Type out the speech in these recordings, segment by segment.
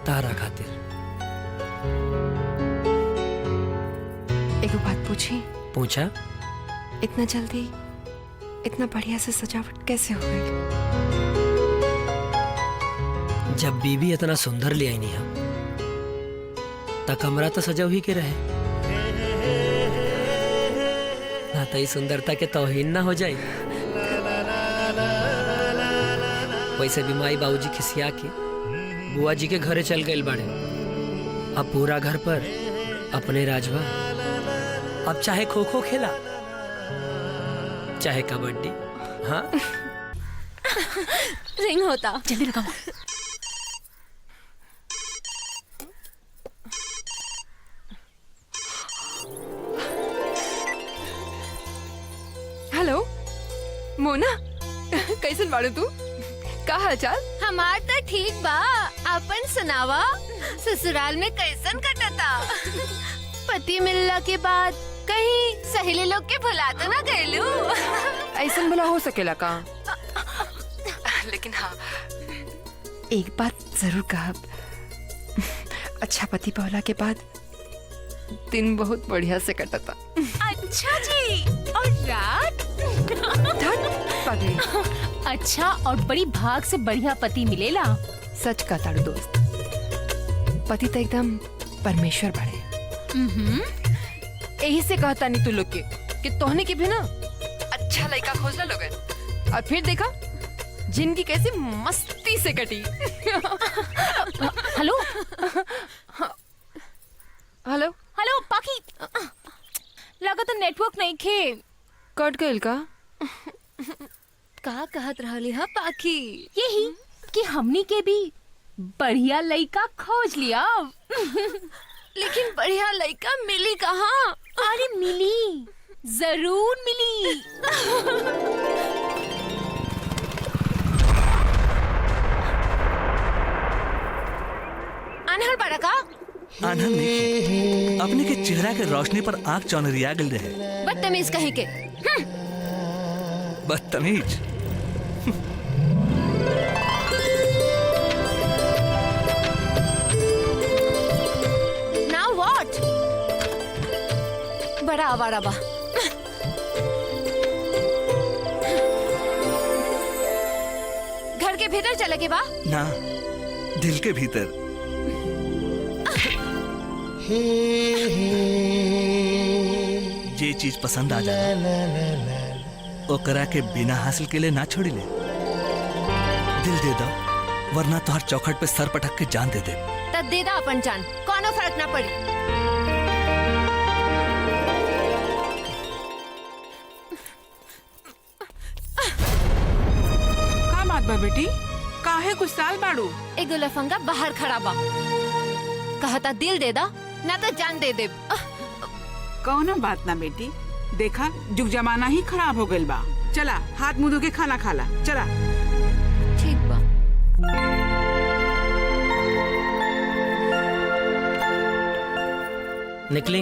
तारा खातिर। एक बात पूछी? पूछा। इतना जल्दी इतना बढ़िया से सजावट कैसे हो गई? जब बीबी इतना सुंदर ले आई नहीं हम ता कमरा तो सजा ही के रहे ना, तई सुंदरता के तौहीन ना हो जाए। वैसे भी माई बाबूजी खिसिया के बुआ जी के घरे चल गए बाड़े। अब पूरा घर पर अपने राजवा। अब चाहे खो खो खेला चाहे कबड्डी। हाँ रिंग होता, जल्दी लगाओ। हेलो मोना, कैसन बाड़ू तू? का हाल चाल? हमार तो ठीक बा। अपन सुनावा, ससुराल में कैसन कटता? पति मिलला के बाद कहीं सहेली लोग के भुला तो ना गइलू? ऐसन भला हो सकेला का? लेकिन हाँ, एक बात जरूर कहब, अच्छा पति पहला के बाद दिन बहुत बढ़िया से कटता। अच्छा जी, और रात? पगली, अच्छा, और बड़ी भाग से बढ़िया पति मिलेला। सच का ताड़ू दोस्त, पति तो एकदम परमेश्वर बड़े। यही से कहता नहीं तू लोग के कि तोहने की भी ना अच्छा लड़का खोजना लोगे, और फिर देखा जिंदगी कैसे मस्ती से कटी। हेलो हेलो हेलो पाखी, लगा तो नेटवर्क नहीं खे। कट गइल का? का कहत रहली हा पाखी? यही कि हमनी के भी बढ़िया लड़का खोज लिया। लेकिन बढ़िया लड़का मिली कहाँ? अरे मिली, जरूर मिली। अनहर बड़ा का? आनंद नहीं, अपने के चेहरा के रोशनी पर आंख चौनरिया गल रहे। बदतमीज कहीं के। बदतमीज। Now what? बड़ा आवारा बा। घर के भीतर चले के बा? ना, दिल के भीतर। जे चीज पसंद आ जाए ओकरा के बिना हासिल के लिए ना छोड़ी ले। दिल दे दो, वरना तो हर चौखट पे सर पटक के जान दे दे। तब दे दा अपन जान, कोनो फर्क ना पड़ी। का बात बा बेटी? काहे कुछ साल बाड़ू? एगो लफंगा बाहर खड़ा बा, कहता दिल दे दा ना तो जान दे दे। कौनो बात ना बेटी, देखा जुग जमाना ही खराब हो गइल बा। चला हाथ मुंह धो के खाना खाला, चला। ठीक बा। निकली,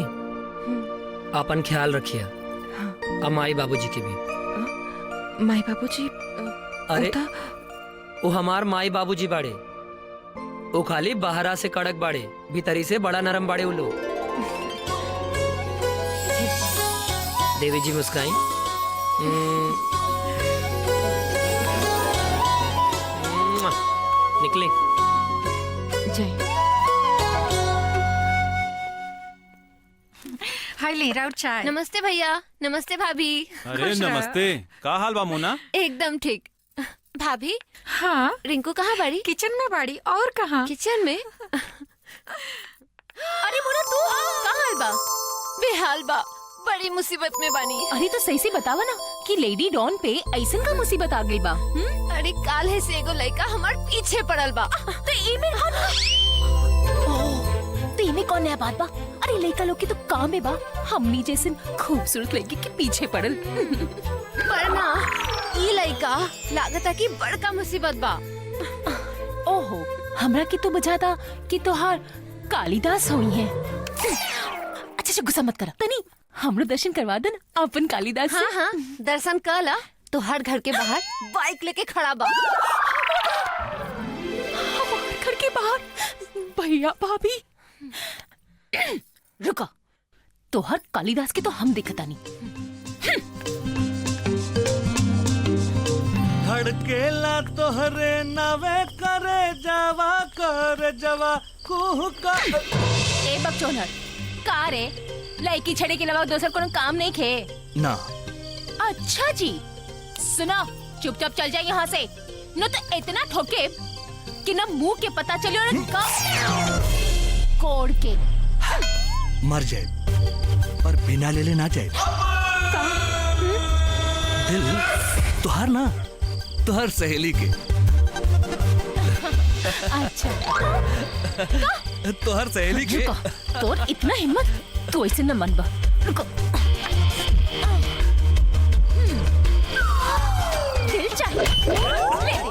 अपन ख्याल रखिए। अब माई बाबूजी के भी। माई बाबूजी? अरे वो हमार माई बाबूजी बाड़े, वो खाली बाहरा से कड़क बाड़े, भीतरी से बड़ा नरम बाड़े वो लोग। देवी जी मुस्काई। निकले। जय। हाय ले राउत चाय। नमस्ते भैया, नमस्ते भाभी। अरे नमस्ते, का हाल बा मोना? एकदम ठीक। भाभी, हाँ, रिंकू कहाँ बाड़ी? किचन में बाड़ी। और कहाँ? किचन में। अरे मोना तू कहाँ हाल बा? बेहाल बा, बड़ी मुसीबत में बानी। अरे तो सही से बतावा ना कि लेडी डॉन पे ऐसन का मुसीबत आ गई बा। अरे काल है से एगो लड़का हमार पीछे पड़ल बा। तो इमे तो इमे कौन नया बात बा? अरे लड़का लोग की तो काम है बा, हमनी जैसे खूबसूरत लड़की के पीछे पड़ल। पर ना ई लड़का लागता कि बड़का मुसीबत बा। ओहो, हमरा की तो बुझाता कि तोहार कालिदास हुई है। अच्छा गुस्सा मत करा तनी, हमरो दर्शन करवा दे ना अपन कालिदास से। हाँ हाँ, दर्शन कला तो हर घर के बाहर बाइक लेके खड़ा बा। हमारे घर के बाहर भैया भाभी रुको, तोहर कालिदास के तो हम देखता नहीं। धड़केला तोहरे नवे करे जवा कुह का। ए बकचोदर, का रे लड़की छड़े के अलावा दूसर कोनो काम नहीं खे ना। अच्छा जी, सुनो, चुपचाप चल जाए यहाँ से, न तो इतना ठोके कि न मुंह के पता चले और न कोड़ के मर जाए पर बिना ले ले ना जाए। दिल तुहार ना, तुहार सहेली के। अच्छा तुहार सहेली के। रुको, तोर इतना हिम्मत, तू ऐसे न मनबा। रुको, दिल चाहिए, ले दे।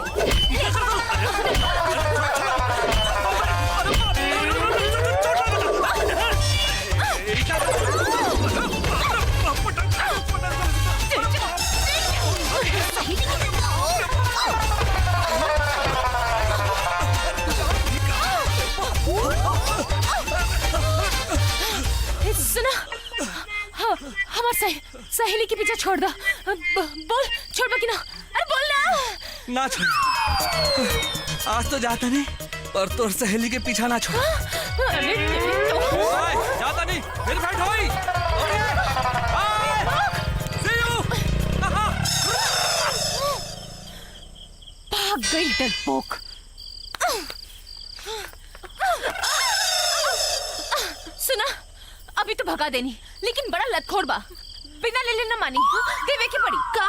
सुना, हाँ, हमार सहेली के पीछे छोड़ दो। बोल, छोड़ बाकी ना। अरे बोल ना। ना छोड़, आज तो जाता नहीं, और तोर सहेली के पीछा ना छोड़। अरे जाता नहीं, फिर बैठ होई। भाग गई डरपोक। सुना, अभी तो भगा देनी, लेकिन बड़ा लतखोर बा, बिना ले लेना मानी, देवे की पड़ी का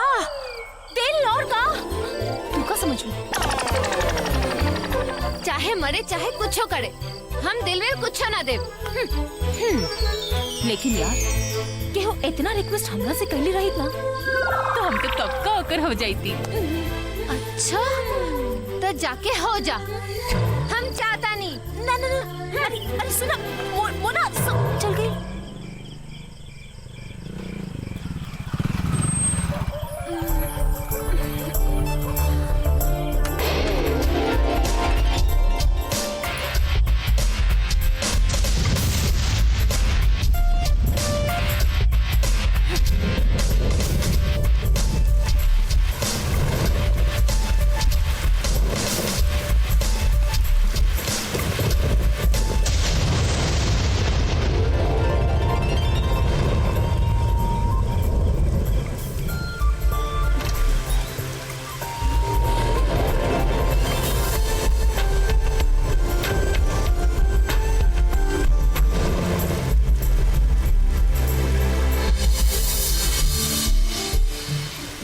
दिल और का तू का समझ में। चाहे मरे चाहे कुछो करे, हम दिल में कुछो ना दे। लेकिन यार, केहू इतना रिक्वेस्ट हमरा से कहली रही ना, तो हम तो कब का होकर हो जाती। अच्छा, तो जाके हो जा, हम चाहता नहीं। ना ना ना, अरे सुना, मोना चल गई।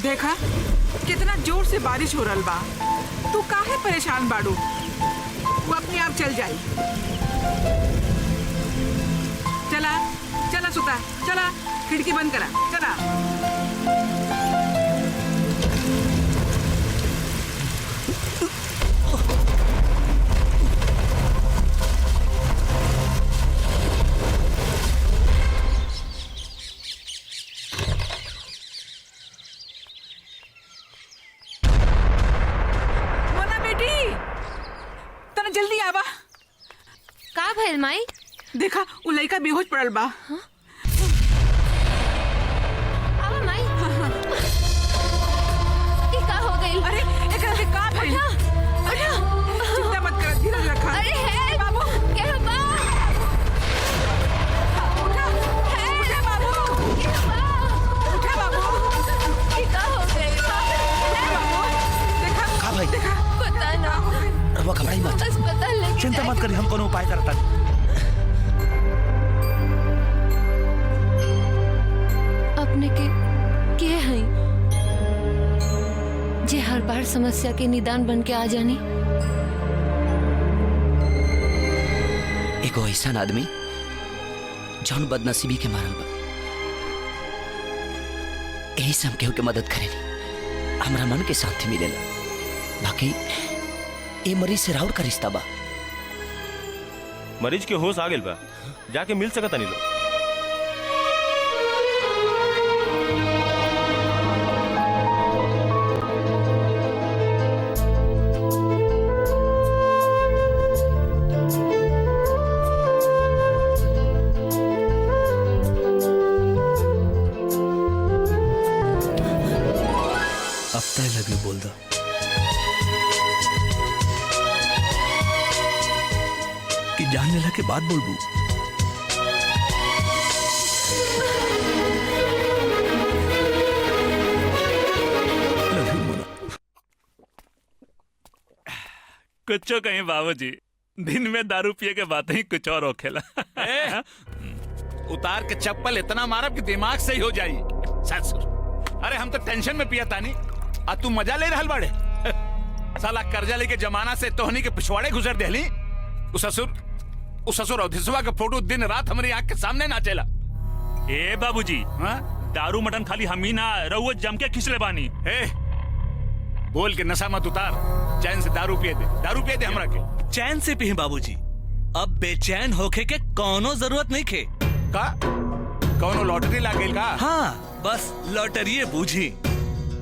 देखा कितना जोर से बारिश हो रहा बा, तू काहे परेशान बाड़ू? वो अपने आप चल जाई। चला चला सुता, चला खिड़की बंद करा, चला। जल्दी आवा। का भइल माई? देखा उ लड़का बेहोश पड़ल बा। आवा माई। ई का हो गइल? अरे एकरा के का भइल? अरे चिंता मत कर, धीरज रखा। अरे है बाबू, क्या बा? उठा, उठा बाबू, उठा बाबू। ई का हो गइल? बाबू, देखा का भाई? देखा पता ना। रवा घबराई मत, अस्पताल लेके चिंता मत करी, हम कोनो उपाय करता। अपने के हैं जे हर बार समस्या के निदान बन के आ जानी। एगो ऐसा आदमी जौन बदनसीबी के मारल बा, यही से हम केहू के मदद करेली, हमरा मन के शांति मिलेला। बाकी ए मरीज से राउर का रिश्ता बा। मरीज के होश आ गेल बा, जाके मिल सकता नहीं लो। जान लेला के बाद बोलबू। लव यू मोना। कुछ कहीं बाबूजी, दिन में दारू पिए के बात ही कुछ और होखेला। उतार के चप्पल इतना मारब कि दिमाग सही हो जाई। ससुर, अरे हम तो टेंशन में पिया तानी, आ तू मजा ले रहल बाड़े। साला कर्जा लेके जमाना से तोहनी के पिछवाड़े गुजर देली। उस ससुर अवधिसवा का फोटो दिन रात हमारी आंख के सामने ना चला। ए बाबूजी, हाँ? दारू मटन खाली हम ही ना रहुआ जम के खिचले बानी। ए, बोल के नशा मत उतार, चैन से दारू पिए दे हमरा के। चैन से पी बाबूजी, अब बेचैन होके के कोनो जरूरत नहीं खे। का कौनो लॉटरी लागेल का? हाँ, बस लॉटरी बूझी।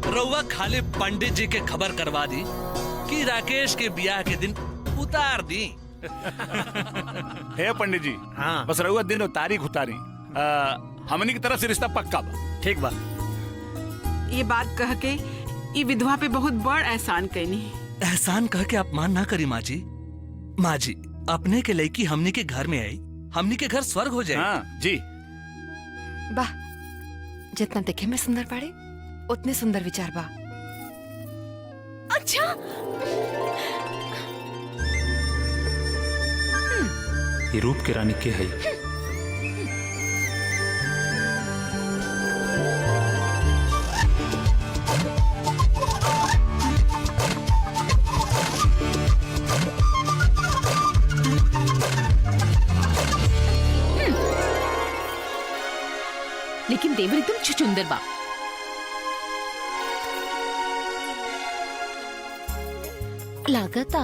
रउआ खाली पंडित जी के खबर करवा दी कि राकेश के ब्याह के दिन उतार दी। हे पंडित जी, हाँ। बस रहुआ दिन और तारीख उतारी। हमनी की तरफ से रिश्ता पक्का बा। ठीक बा। ये बात कह के ये विधवा पे बहुत बड़ एहसान कैनी। एहसान कह के अपमान ना करी माँ जी। माँ जी, अपने के लड़की हमनी के घर में आई, हमनी के घर स्वर्ग हो जाए। हाँ जी। वाह, जितना देखे में सुंदर बाड़े उतने सुंदर विचार बा। अच्छा, ये रूप के रानी के है। लेकिन देवर एकदम छुचुंदर बा। लागता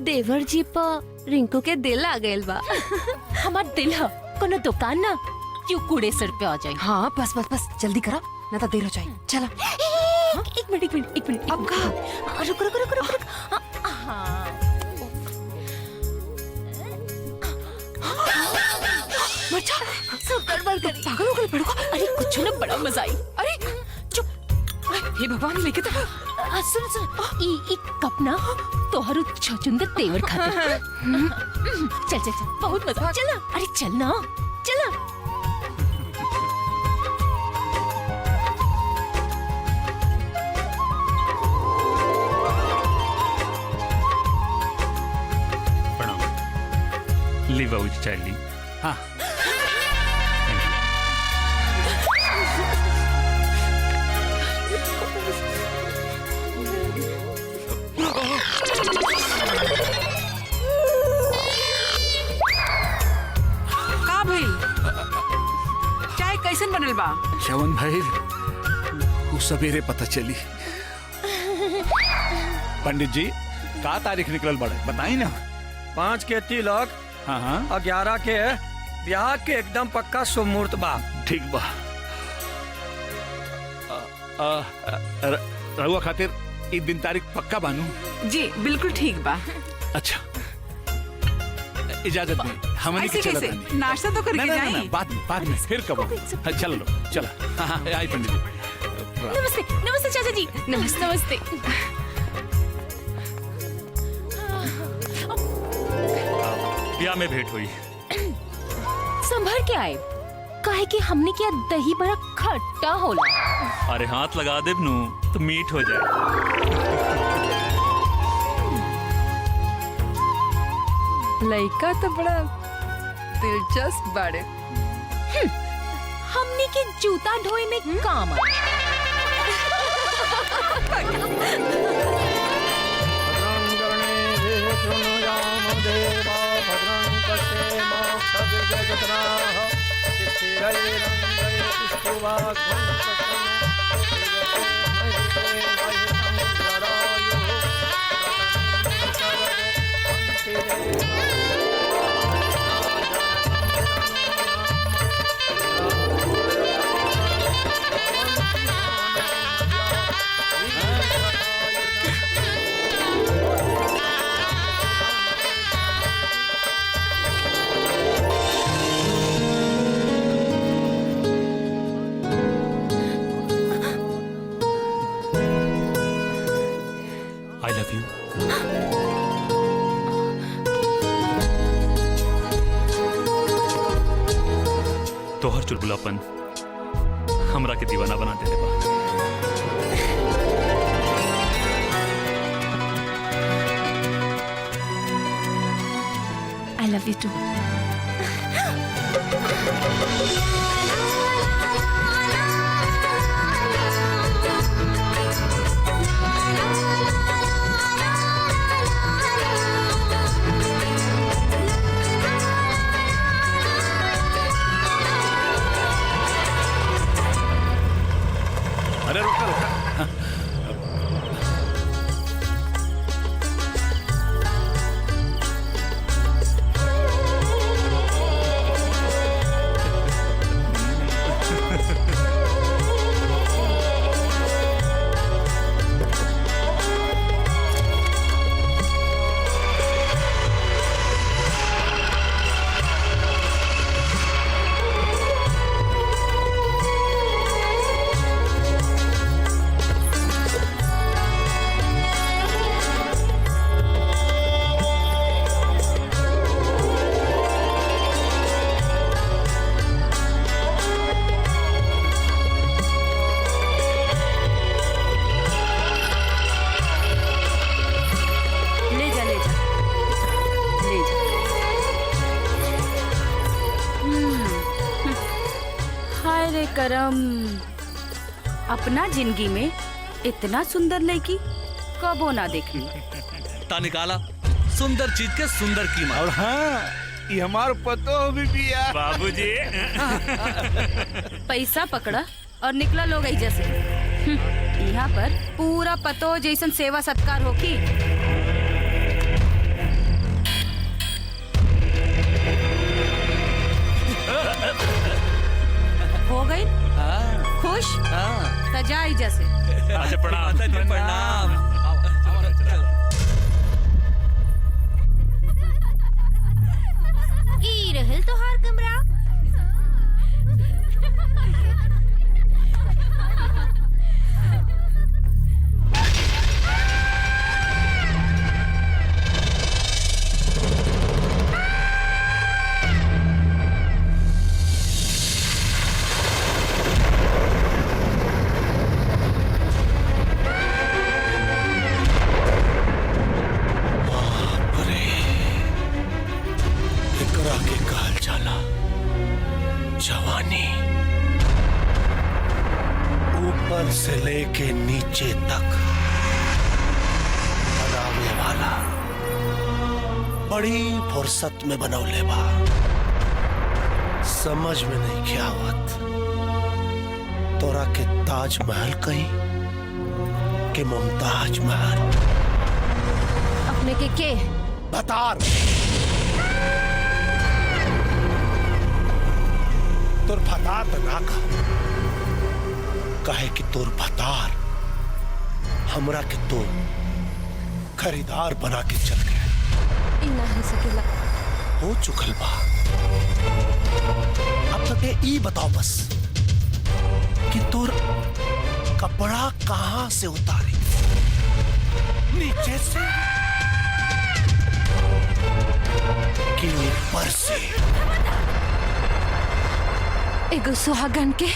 देवर जी पर रिंकू के दिल आ गइल बा। हमार दिल है कोनो दुकान ना क्यों कूड़े सर पे आ जाए। हाँ, बस बस बस जल्दी करा, ना तो देर हो जाए। चला। एक मिनट। अब कहा? रुक। हाँ। मचा, सब गड़बड़ करी। पागल हो गए बड़को। अरे कुछ ना, बड़ा मजा आई। अरे चुप। हे भगवान, लेके तो सुन ई कप ना तोहरो छचुंदर तेवर खाते। चल बहुत मजा। चल अरे चल ना, चल। प्रणाम। ली बाबूजी चाय ली। हाँ। का भइल? चाय कैसन बनल बा? शवन भाई, वो सवेरे पता चली। पंडित जी, का तारीख निकलल बड़े बताई ना। 5 के तिलक, हाँ हाँ, और 11 के ब्याह के एकदम पक्का शुभ मुहूर्त बा। ठीक बा। रहुआ खातिर ई दिन तारीख पक्का बानू? जी बिल्कुल ठीक बा। अच्छा, इजाजत नहीं, हमने ऐसे की चलत कैसे? नहीं। नाश्ता तो करके ना, जाई। बाद में फिर कब? हाँ, चलो लो, चला। हाँ, आई पंडित जी। नमस्ते चाचा जी। नमस्ते। ब्याह में भेंट हुई। संभर के आए, काहे कि हमने क्या दही बड़ा खट्टा होला। अरे हाथ लगा दे नू तो मीठ हो जाए। लड़का तो बड़ा दिलचस्प बाड़े। हमने के जूता ढोए में काम आए। तोहर चुलबुलापन हमरा के दीवाना बना देले बा। I love you too. अरे रुका रुका। करम, अपना जिंदगी में इतना सुंदर लड़की कबो ना देखी। ता निकाला सुंदर चीज के सुंदर कीमत। और हाँ, ये हमार पतो भी बिया। बाबूजी पैसा पकड़ा और निकला लोग ऐसे से। यहाँ पर पूरा पतो जैसन सेवा सत्कार होकी। हो गई खुश? सजाई जैसे। अच्छा प्रणाम। प्रणाम। ई रहल तोहार कमरा। जवानी ऊपर से लेके नीचे तक बनावे वाला बड़ी फुर्सत में बनौले बा। समझ में नहीं क्या आवत तोरा के ताजमहल कहीं के मुमताज महल। अपने के बतार तोर भतार तो ना कहे कि तोर भतार हमरा के तो खरीदार बना के चल गए। इना हो सकेला हो चुकल बा। अब तक ई बताओ बस कि तोर कपड़ा कहां से उतारी, नीचे से कि ऊपर से? एगो सुहागन के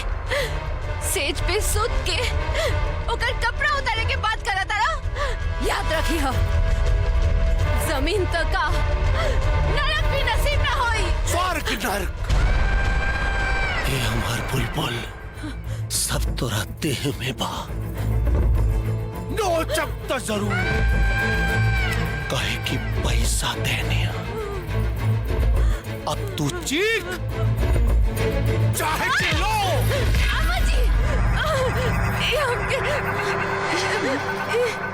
सेज पे सूत के ओकर कपड़ा उतारे के बात करा तारा। याद रखी हो, जमीन तो का नरक भी नसीब ना होई। स्वर्ग नरक ये हमार बुलबुल सब तोरा देह में बा। नोचब तो जरूर कहे कि पैसा देने। अब तू चीख चाहे चिल्लो। अम्मा जी,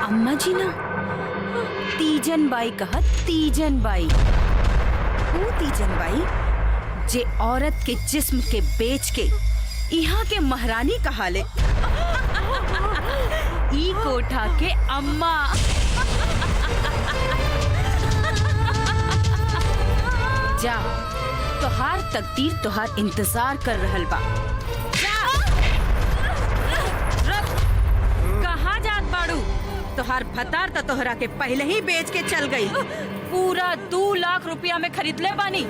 अम्मा जी ना, तीजन बाई कहा। तीजन बाई वो तीजन बाई जे औरत के जिस्म के बेच के यहाँ के महारानी कहाले। ई कोठा के अम्मा। जा, तोहार तकदीर तोहार इंतजार कर रहल बा। कहाँ जात बाड़ू? तोहार भतार तो तोहरा के पहले ही बेच के चल गई। पूरा 2 लाख रुपया में खरीद ले बानी।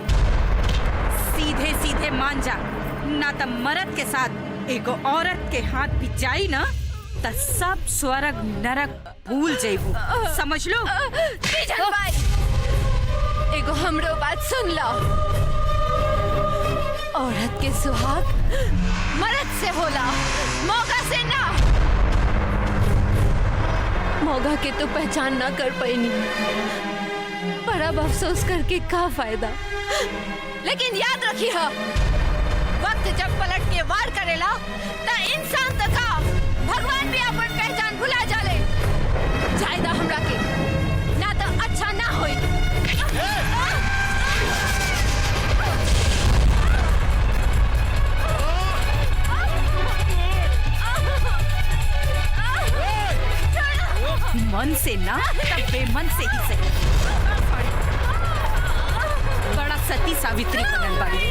सीधे सीधे मान जा, ना त मर्द के साथ एगो औरत के हाथ भी जाई ना त सब स्वर्ग नरक भूल जाइबू, समझ लो। तीजन बाई, एगो हमरो बात सुन लो। औरत के सुहाग मर्द से होला, मौका से ना। मौका के तो पहचान ना कर पाईनी, पर अब अफसोस करके का फायदा। लेकिन याद रखी हो, वक्त जब पलट के वार करेला त इंसान तक का भगवान भी अपन पहचान भुला जाले। जायदा हमरा के ना तो अच्छा ना होई। मन से ना तब बेमन से ही सही। बड़ा सती सावित्री बनल बाड़ी।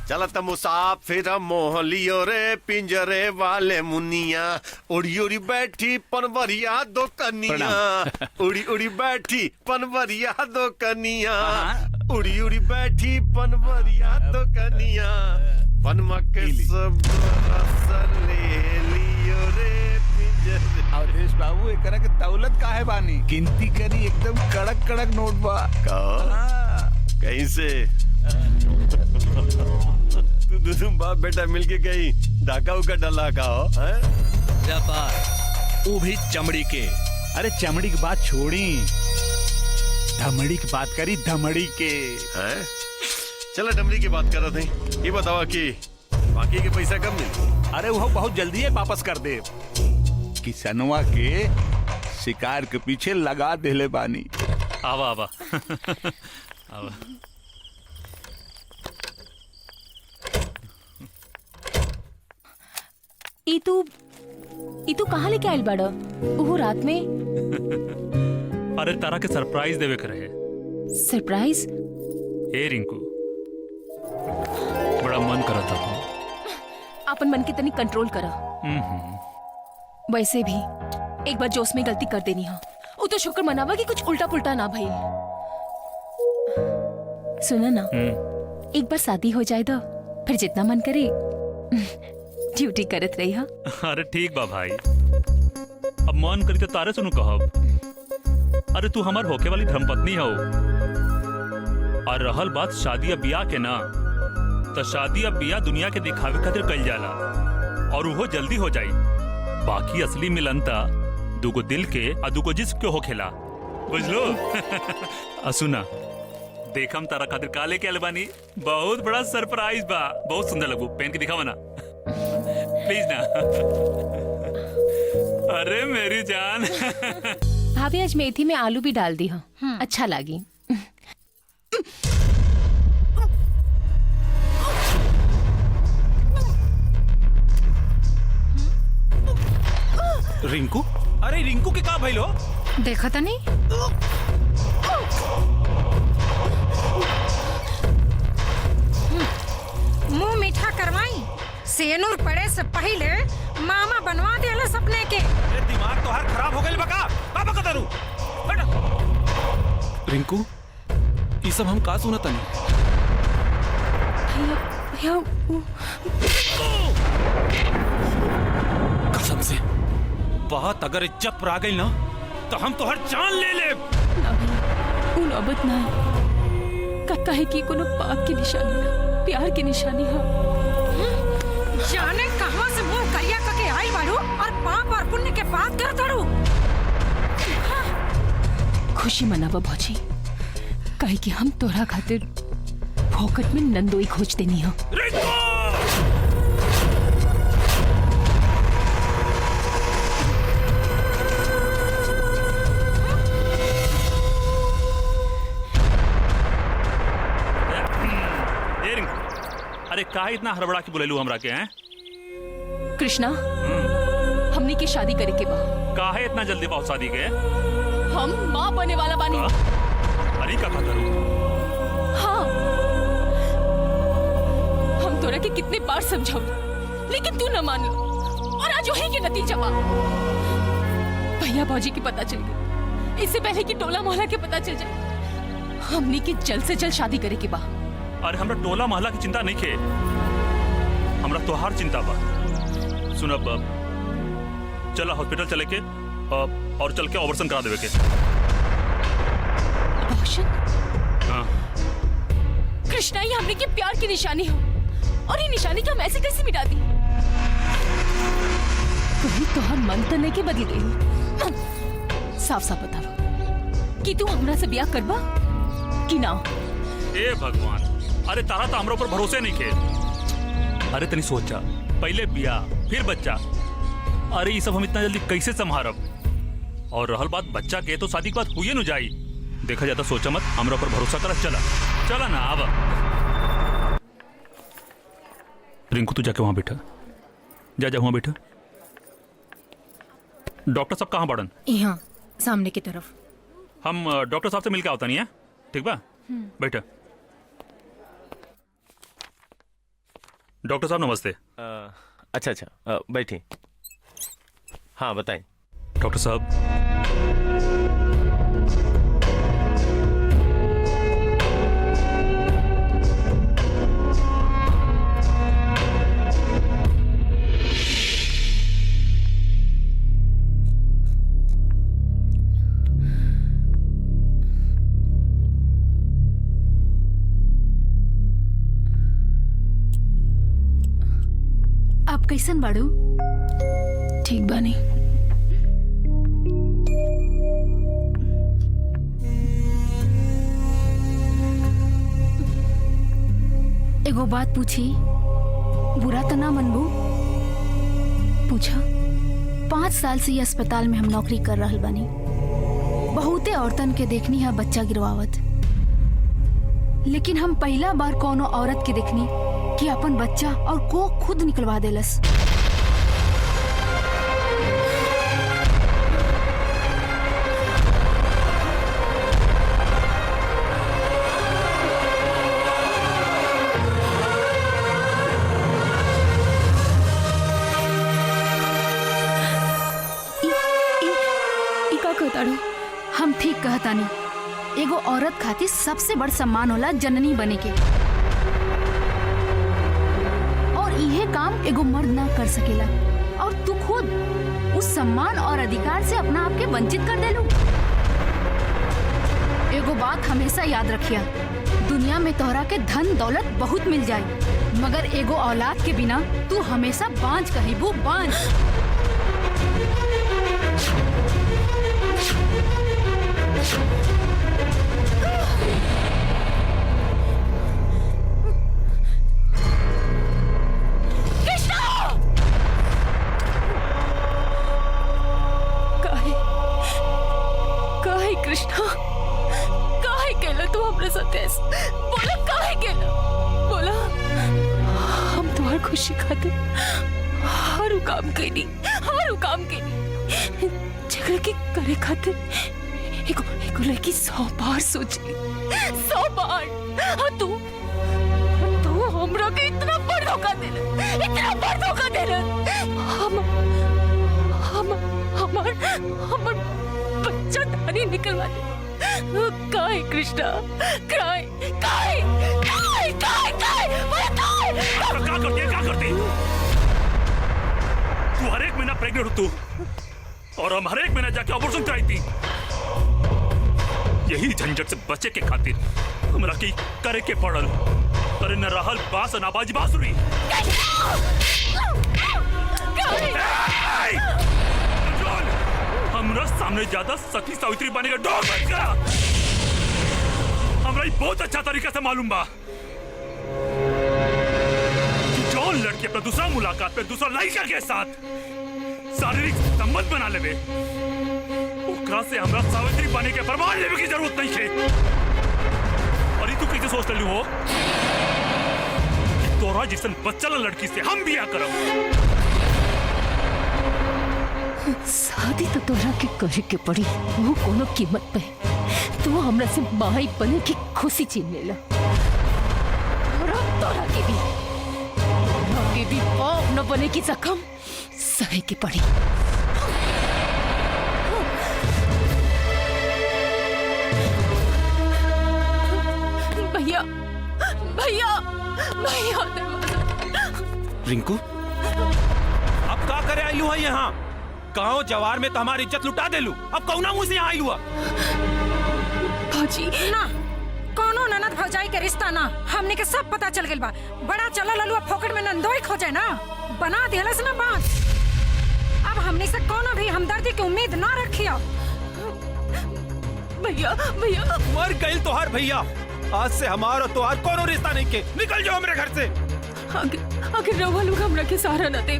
चलत मुसाफिर मोह लियो रे पिंजरे वाले मुनिया, उड़ी उड़ी बैठी पनवरिया दो कनिया, उड़ी उड़ी बैठी पनवरिया दो कनिया, उड़ी उड़ी बैठी पनवरिया दो कनिया, पनमा के सब रस ले लियो रे पिंजरे। अवधेश बाबू एकरा के दौलत काहे बानी? गिनती करी एकदम कड़क कड़क नोट बा। कहीं से तू बाप बेटा मिलके कहीं डाका उका डला का हो? वो भी चमड़ी के। अरे चमड़ी की बात छोड़ी, धमड़ी की बात करी, धमड़ी के। चलो डमरी की बात कर रहे थे। ये बतावा कि बाकी के पैसा कब मिले? अरे वो बहुत जल्दी है वापस कर दे। किसनवा के शिकार के पीछे लगा देले बानी। आवा आवा आवा। ई तू कहाँ लेके आयल बाड़ा? वो रात में? अरे तारा के सरप्राइज देवे के रहे। सरप्राइज? ए रिंकू, बड़ा मन करा था। अपन मन के तनी कंट्रोल करा। वैसे भी एक बार जोश में गलती कर देनी है, वो तो शुक्र मनावा कि कुछ उल्टा पुल्टा ना भइल। सुना ना, एक बार शादी हो जाए तो फिर जितना मन करे ड्यूटी करत रही। हाँ अरे ठीक बा भाई, अब मन करी तो तारे सुनू कहब। अरे तू हमार होके वाली धर्मपत्नी हो। और रहल बात शादी या बियाह के ना, तो शादी या बियाह दुनिया के दिखावे खातिर कइल जाला और वो जल्दी हो जाई। बाकी असली मिलनता दुगो दिल के और दुगो जिस्म के होखेला, बुझलो? असुना देखम तारा खातिर काले के अलबानी बहुत बड़ा सरप्राइज बा। बहुत सुंदर लगू, पहन के दिखावा ना प्लीज ना। अरे मेरी जान। भाभी आज मेथी में आलू भी डाल दी। हाँ अच्छा लगी। रिंकू, अरे रिंकू के का भइलो? देखा था नहीं? मुंह मीठा करवाई, सेनुर पड़े से पहले मामा बनवा देला सपने के। दिमाग तो हर खराब हो गइल बका। पापा का दारू रिंकू, ये सब हम का सुनत नहीं? कसम से बात अगर इज्जत पर आ गई ना तो हम तो हर जान ले ले। नौबत ना कहे कि कोनो पाप की निशानी ना प्यार की निशानी है। जाने कहां से मुंह करिया करके आई बाड़ू और पाप और पुण्य के बात कर तड़ू। खुशी मनावा भौजी, काहे कि हम तोरा खातिर फोकट में नंदोई खोज देनी हो। अरे काहे इतना हड़बड़ा के बोलेलू हमरा के हैं? कृष्णा, हमनी की शादी करे के बा। काहे इतना जल्दी बहुत शादी के? हम माँ बने वाला बानी। अरे का करू? हाँ, हम तोरा के कितने बार समझाऊ, लेकिन तू न मान लो, और आज वही के नतीजा बा। भैया भौजी की पता चल गई, इससे पहले कि टोला मोहल्ला के पता चल जाए। हमनी की जल्द से जल्द शादी करे के बा। अरे हमरा टोला मोहल्ला की चिंता नहीं खे, हमरा तोहार चिंता बा। सुनब, चला हॉस्पिटल चले के और चल के ऑपरेशन करा देवे के। ऑपरेशन? हाँ। कृष्णा, ये हमने के प्यार की निशानी हो, और ये निशानी को हम ऐसे कैसे मिटा दी? कहीं तो हम मन तो नहीं के बदल गई। साफ साफ बताओ कि तू हमरा से ब्याह करबा कि ना? ए भगवान, अरे तारा तो हमरा ऊपर भरोसे नहीं खे। अरे तनी सोचा, पहले ब्याह फिर बच्चा। अरे ये सब हम इतना जल्दी कैसे संभारब? और रहल बात बच्चा के, तो शादी के बाद हुई न जाई। देखा जाता, सोचा मत, हमरा ऊपर भरोसा करा। चला चला ना, आवा। रिंकू, तू जाके वहां बैठा, जा वहां बैठा। डॉक्टर साहब कहाँ बाड़न? यहाँ सामने की तरफ। हम डॉक्टर साहब से मिलके आवता नहीं है, ठीक बा? बैठा। डॉक्टर साहब नमस्ते। अच्छा, बैठिए। हाँ बताएं। डॉक्टर साहब, आप कैसन बाड़ू? ठीक बानी। एगो बात पूछी, बुरा तो ना मनबू? पूछा। 5 साल से ये अस्पताल में हम नौकरी कर रहल बानी। बहुते औरतन के देखनी है बच्चा गिरवावत, लेकिन हम पहला बार कोनो औरत के देखनी कि अपन बच्चा और को खुद निकलवा देलस। हम ठीक कहतानी, एगो औरत खातिर सबसे बड़ सम्मान होला जननी बने के, और इहे काम एगो मर्द ना कर सकेला, और तू खुद उस सम्मान और अधिकार से अपना आप के वंचित कर देलू। एगो बात हमेशा याद रखिया, दुनिया में तोहरा के धन दौलत बहुत मिल जाए, मगर एगो औलाद के बिना तू हमेशा बांझ कहिबू, बांझ। कृष्णा, काहे केला तू हमरा साथे? बोला काहे केला? बोला। हम तुम्हार खुशी खातिर हर काम कैनी, झगड़ा के करे खातिर एगो लड़की 100 बार सोची, 100 बार। हाँ, तू हमरा के इतना बड़ धोखा देला। हमर बच्चा धानी निकलवा दे। काहे कृष्णा, काहे? क्या करती? तू हर एक महीना प्रेग्नेंट हो तू, और हम हर एक महीना जाके ऑपरेशन कराई थी। यही झंझट से बचे के खातिर हमरा की करे के पड़ल। अरे न रहल बास न बाजी बांसुरी। कंट्रोल हमरा सामने ज्यादा सती सावित्री बने का डोर बंद करा। हमरा बहुत अच्छा तरीका से मालूम बा कि जो लड़की अपना दूसरा मुलाकात पे दूसरा लड़का के साथ शारीरिक संबंध बना लेवे, ओकरा से हमरा सावित्री बने के प्रमाण लेवे की जरूरत नहीं है। और तू कैसे सोच रही हो कि तोरा जिसन बच्चा लड़की से हम बिया करब? शादी तो तोरा के करे के पड़ी, वो कोनो कीमत पे। तू हमरा से माई बने की खुशी छीन लेला। तोरा के भी बाप न बने की जख्म सहे की पड़ी। भैया भैया भैया रिंकू, अब का करे आयलू है यहाँ? गाँव जवार में तो हमारी इज्जत लुटा देलू, अब कौना मुँह से यहाँ आयलू है? भाजी ना कोनो ननद भौजाई के रिश्ता ना हमने के सब पता चल गइल बा। बड़ा चला ललुआ फोकट में नंदोई खोजे ना, बना दिहलस ना बात। अब हमने से कोनो भी हमदर्दी की उम्मीद ना रखियो। भैया भैया मर गई तोहार भैया, आज से हमारा तोहार कोनो रिश्ता नहीं के। निकल जाओ मेरे घर से। अगर रवा लोग हमरा के सहारा न दे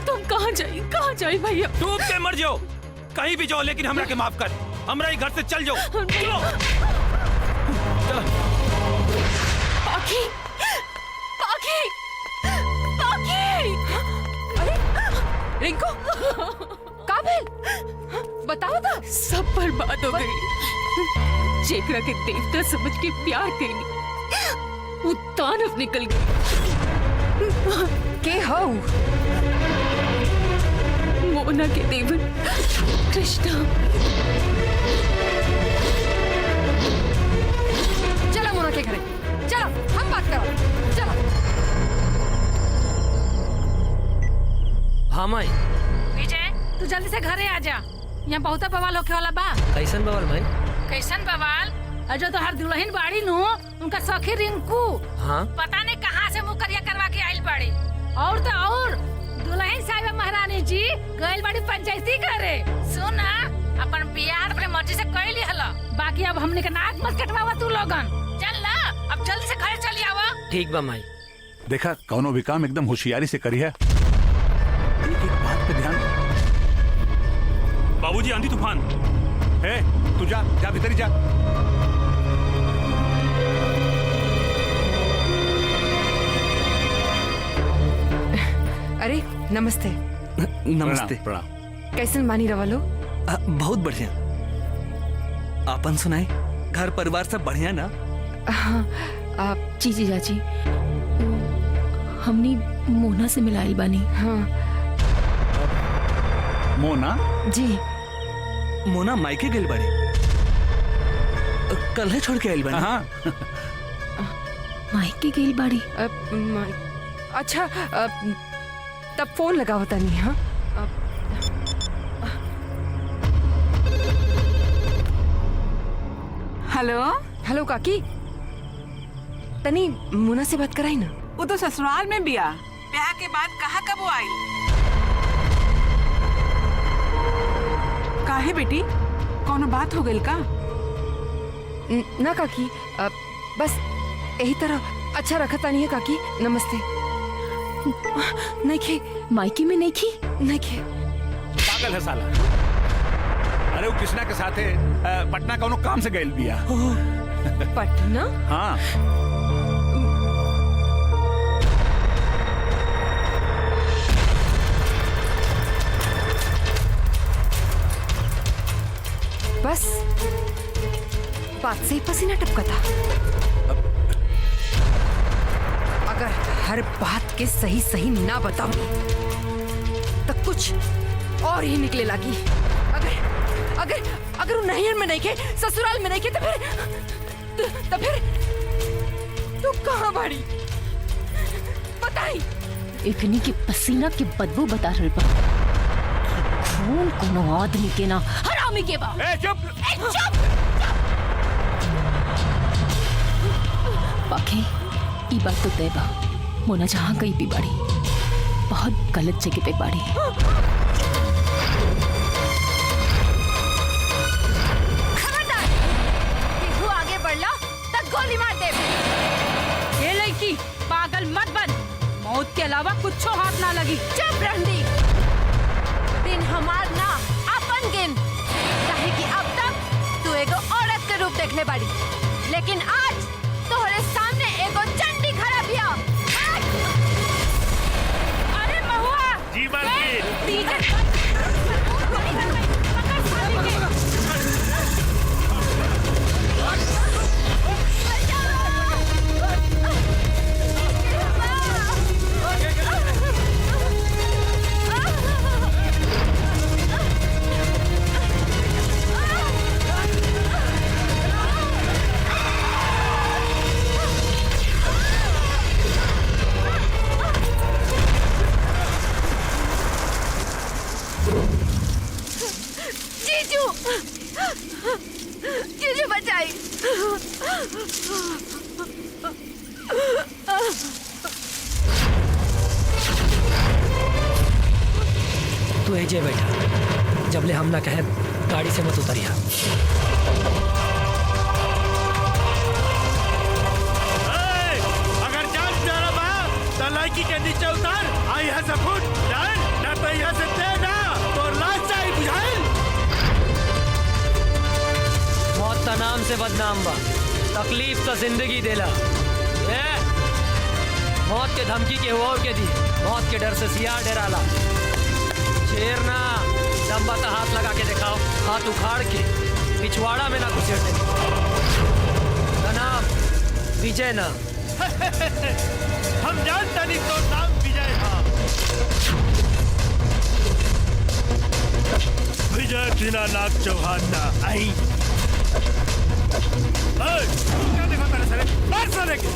तो हम कहाँ जाए भैया? डूब के मर जाओ, कहीं भी जाओ, लेकिन हमरा के माफ कर। हमरा ही घर से चल जाओ। चलो पाखी पाखी पाखी। अरे रिंकू काबिल बताओ तो। सब बर्बाद हो गई। जेकरा के देवता समझ के प्यार कैली, वो दानव निकल गई। के हो? मोना के देवर कृष्णा। चलो मोना के घरे, चलो हम बात करो। चलो। हाँ माई। विजय तू जल्दी से घरे आ जा, यहाँ बहुत बवाल होके वाला बा। कैसन बवाल माई? कैसन बवाल? जो तो हर दुल्हन बाड़ी नु उनका सखी रिंकू, हाँ पता नहीं कहाँ से मुकरिया करवा के आइल बाड़ी। और तो और दुल्हन साहिबा महारानी जी गइल बाड़ी पंचायती करे। सुना अपन बियाह अपने मर्जी से कर ली हला, बाकी अब हमने के नाक मत कटवावा तू लोगन। चल ना अब जल्दी से घर चली आवा। ठीक बा माई। देखा कौनो भी काम एकदम होशियारी से करी है। एक एक बात पे ध्यान। बाबूजी आंधी तूफान है, तू जा भीतर जा। अरे नमस्ते। नमस्ते। प्रणाम। कैसन बानी रवा लोग? बहुत बढ़िया। आपन सुनाए, घर परिवार सब बढ़िया ना? हाँ आप जी चाची, हमनी मोना से मिलाइल बानी। हाँ मोना जी। मोना मायके गेल बड़े, कल है छोड़ के आइल बनी। हाँ मायके गेल बाड़ी। अच्छा तब फोन लगा होता नहीं। हाँ हेलो हेलो काकी, तनी मुना से बात कराई ना। वो तो ससुराल में बिया, ब्याह के बाद कहाँ कब वो आई? काहे बेटी, कौनो बात हो गई का? ना काकी, बस यही तरह अच्छा रखता नहीं है काकी। नमस्ते। नहीं खे मायके में नहीं खी। पागल है साला। अरे वो कृष्णा के साथ है, पटना कौनो काम से गइल बिया। पटना? हाँ बस बात से ही पसीना टपका था। अगर हर बात के सही सही ना बताऊंगी तो कुछ और ही निकले लगी। अगर अगर वो नैहर में नहीं के, ससुराल में नहीं के, तो फिर तू कहाँ बाड़ी बताई? इतनी के पसीना की बदबू बता रही बा। खून कोनो आदमी के ना हरामी के बा। चुप। बाकी ई बात तो तय बा, मोना जहाँ गई भी बाड़ी बहुत गलत जगह पे बाड़ी। गोली मार दे। ये लड़की पागल मत बन, मौत के अलावा कुछ हाथ ना लगी। चुप रंडी, दिन हमार ना अपन गिन, काहे कि अब तक तू एगो औरत के रूप देख ले बाड़ी, लेकिन आज तोहरे सामने एगो चंडी खड़ा बिया। अरे महुआ जी मालकिन। तीजन जीजू बचाई। तू एजे बैठा, जबले हम ना कहे गाड़ी से मत उतरिया। अगर जान प्यारा बा तो लड़की के नीचे उतार, आई है से फुट जान ना तो यहाँ से दे ना तो लाश चाहिए बुझाइल। मौत का नाम से बदनाम बा, तकलीफ तो जिंदगी देला। ए, मौत के धमकी के हुआ और के दी, मौत के डर से सियार डराला। शेर ना दम्बा का हाथ लगा के दिखाओ, हाथ उखाड़ के पिछवाड़ा में ना घुसेड़ते। का नाम विजय ना। हम जानता नहीं तो नाम विजय था। विजय दीनानाथ चौहान ना आई। क्या देखो तेरे सरे, मार साले के।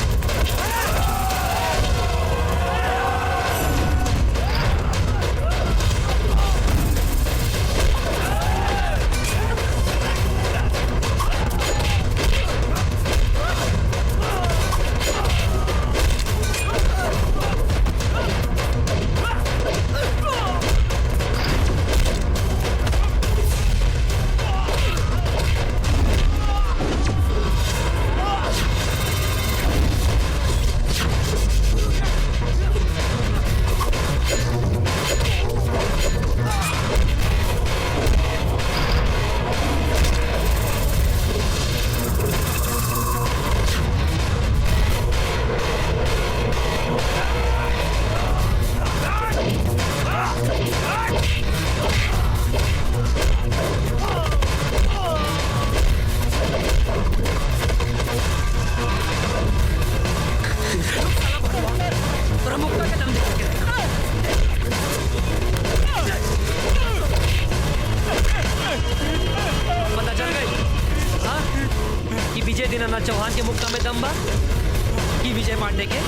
विजय दीनानाथ चौहान के मुक्का में दम बा कि विजय पांडे के?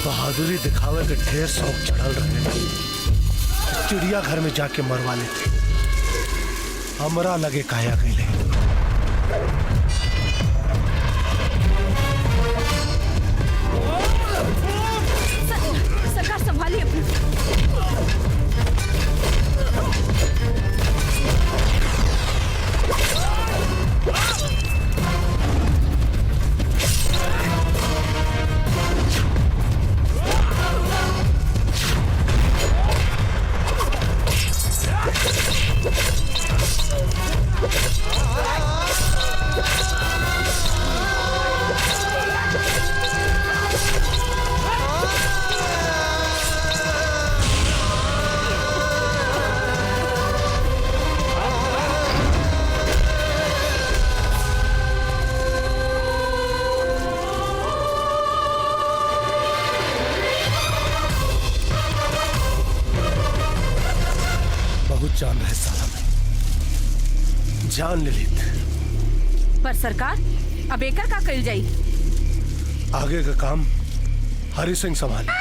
बहादुरी दिखावे के ढेर शौक चढ़ल रहे, चिड़िया घर में जाके मरवा लेते, हमरा लगे काया गईले। सरकार संभालिए अपनी। जान है साला में जान ले लेते। पर सरकार अब एकर का कइल जाई? आगे का काम हरि सिंह संभाले।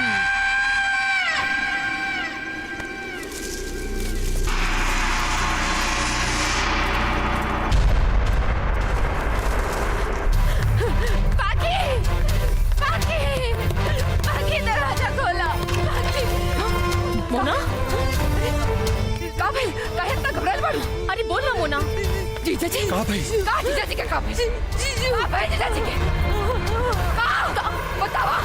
जीजा जी कहाँ भाई? कहाँ जीजा जी के कहाँ भाई? कहाँ भाई जीजा जी के? कहाँ? बतावा।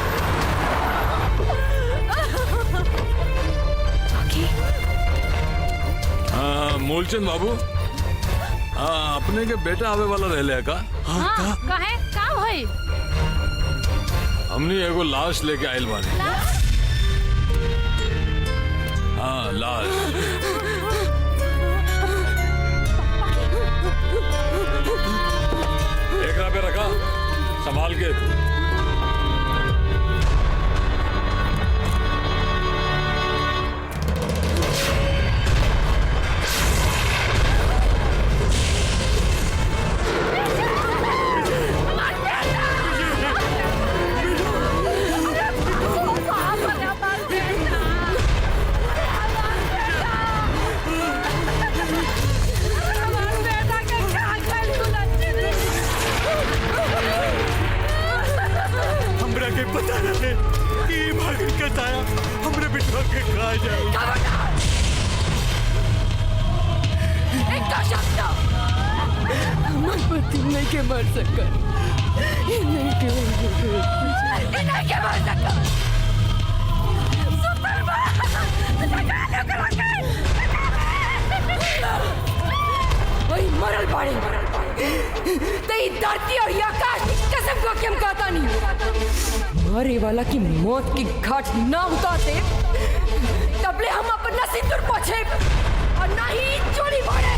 हाँ मूलचंद बाबू, हाँ अपने के बेटा आवे वाला रह का? हाँ काहे का होई? हमने एगो लाश लेके आयल बानी। हाँ लाश। एकरा पे रखा, संभाल के। पता रहे कि भागल के ताया हमरे बिठवा के खा जाए। इनका शब्द हमारे पति नहीं के मर सका, नहीं के मर सका। वही मरल बाड़ी तई धरती और ये आकाश की कसम को हम कहता नहीं, मरे वाला की मौत की घाट ना उतारते तबले हम अपना सिंदूर पोछे और ना ही चोरी बाड़े।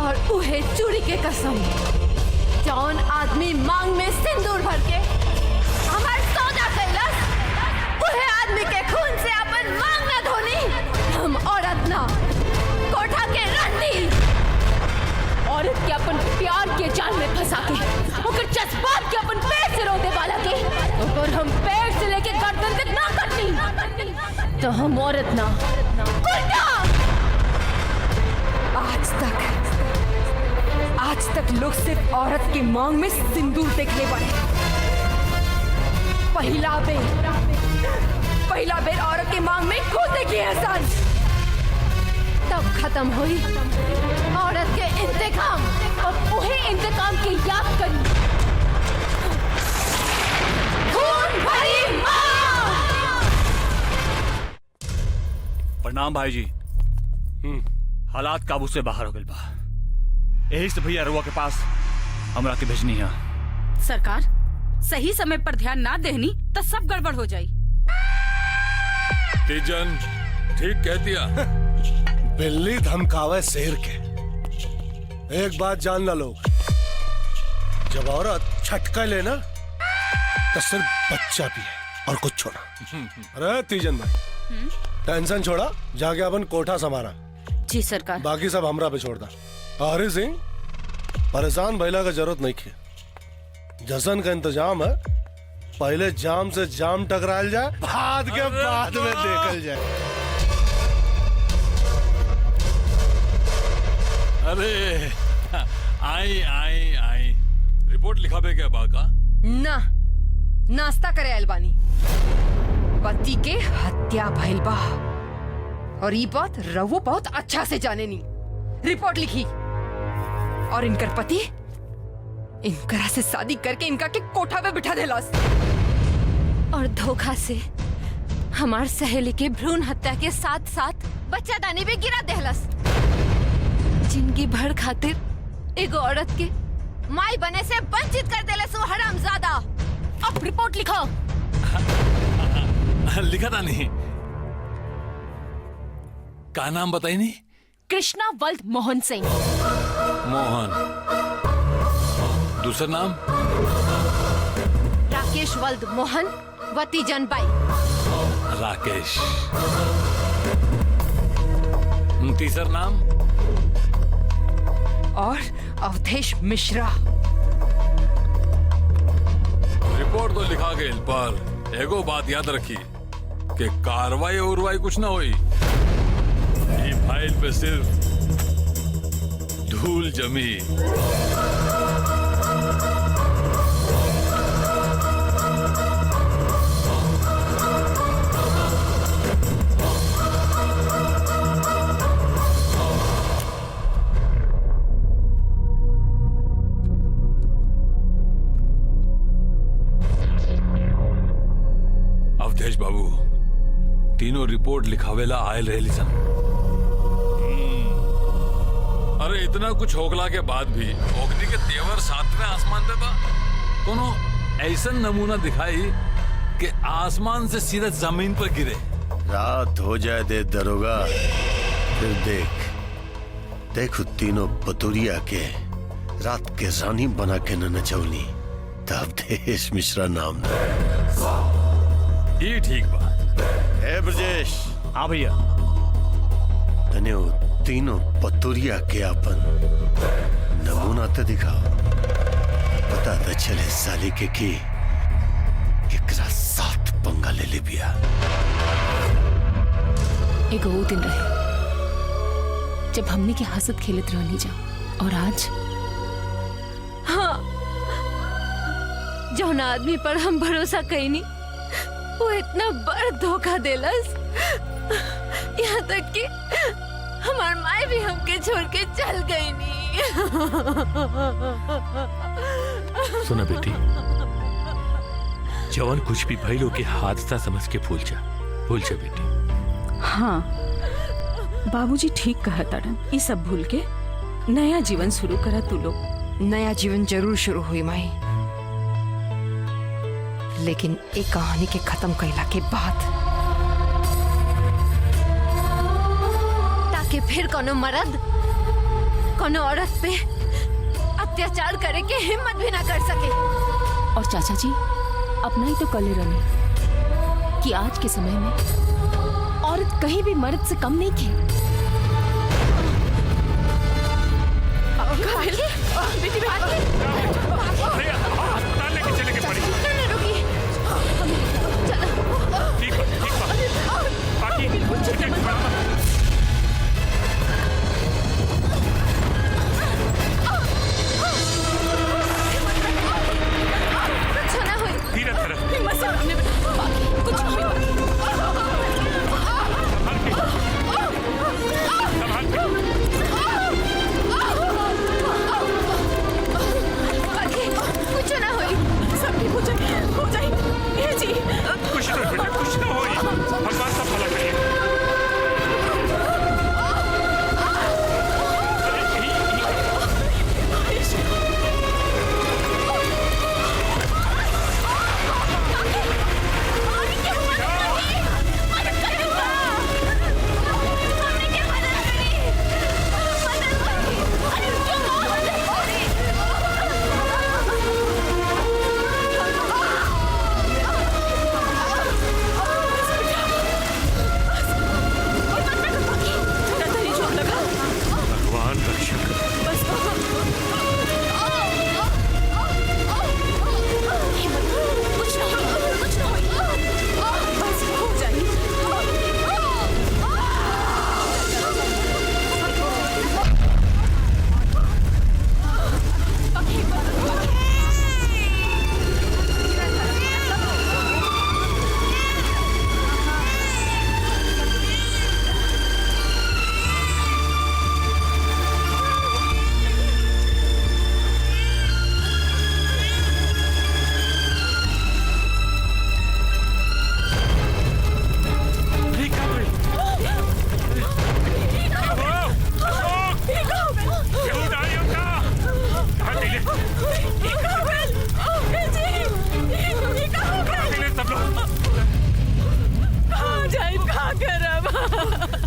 और उहे चोरी के कसम जौन आदमी मांग में सिंदूर भर के हमार सौदा कैलस, उहे आदमी के खून से अपन मांग ना धोनी। हम औरत ना कोठा के रंडी, औरत के अपन प्यार के जाल में फंसा के ओकर जज्बात के अपन पेट से रोते वाला के और हम पेट से लेके गर्दन तक ना कटनी तो हम औरत ना उल्टा। आज तक लोग सिर्फ औरत की मांग में सिंदूर देखने पड़े। पहला बेर औरत की मांग में खुद देखी एहसान, तब खत्म हुई औरत के इंतकाम और वही इंतकाम की याद करी। खून भरी मां। प्रणाम भाई जी। हालात काबू से बाहर हो गए बा, यही से भैया रुआ के पास हमरा के भेजनी है। सरकार सही समय पर ध्यान ना देनी तो सब गड़बड़ हो जाई। तीजन ठीक कह दिया। बिल्ली धमकावे शेर के। एक बात जानना लोग, जब औरत छटका लेना तो सिर्फ बच्चा भी है और कुछ छोड़ा। अरे तीजन भाई टेंशन छोड़ा, जाके अपन कोठा संभाला। जी सरकार। बाकी सब हमरा पे छोड़ दा। हरी सिंह परेशान भैला का जरूरत नहीं है, जश्न का इंतजाम है। पहले जाम से जाम टकराल जाए, बाद के बाद में देखल जाए। अरे आई आई आई रिपोर्ट लिखाबे क्या बाका? ना नाश्ता करे अलबानी, पति के हत्या भइल बा और ये बात रवो बहुत अच्छा से जाने नी। रिपोर्ट लिखी और इनकर पति इनकरा से शादी करके इनका के कोठा पे बिठा देलास और धोखा से हमार सहेली के भ्रूण हत्या के साथ साथ बच्चा दानी भी गिरा देहलस। जिंदगी भर खातिर एगो औरत के माई बने से वंचित कर देलस वो हरामजादा। अब रिपोर्ट लिखो। लिखा था नहीं। का नाम बताई नहीं? कृष्णा वल्द मोहन सिंह। मोहन। दूसरा नाम? राकेश वल्द मोहन वतीजन बाई। राकेश। तीसरा नाम? और अवधेश मिश्रा। रिपोर्ट तो लिखा गई, पर एगो बात याद रखी कि कार्रवाई उर्वाई कुछ ना हुई। ये फाइल पे सिर्फ धूल जमी। दोनों रिपोर्ट लिखावेला आयल रहे सन। अरे इतना कुछ होगला के बाद भी ओगनी के तेवर 7वें आसमान पे बा। कोनो ऐसा नमूना दिखाई कि आसमान से सीधा जमीन पर गिरे। रात हो जाए दे दरोगा, फिर देख तीनों बतुरिया के रात के रानी बना के न नचौली, तब देश मिश्रा नाम न। ये ठीक बात है ब्रजेश। हाँ भैया। तने वो तीनों बतुरिया के अपन नमूना तो दिखाओ, पता तो चले साली के की एकरा साथ पंगा ले ले बिया। एगो वो दिन रहे जब हमने के हंसत खेलत रहनी जा, और आज हाँ, जौन आदमी पर हम भरोसा कईनी वो इतना बड़ धोखा देलस, यहाँ तक कि हमार माए भी हमके छोड़ के चल गई नी। सुना बेटी, जवान कुछ भी भइलो के हादसा समझ के भूल जा बेटी। हाँ, बाबूजी ठीक कहा तारन। ये सब भूल के नया जीवन शुरू करा तू लोग। नया जीवन जरूर शुरू हुई माई, लेकिन एक कहानी के खत्म कइला के बाद, ताकि फिर कोनो मर्द कोनो औरत पे अत्याचार करे के हिम्मत भी ना कर सके। और चाचा जी अपना ही तो कले रहे कि आज के समय में औरत कहीं भी मर्द से कम नहीं की। बेटी अस्पताल लेके चले के पड़ी। ठीक बाकी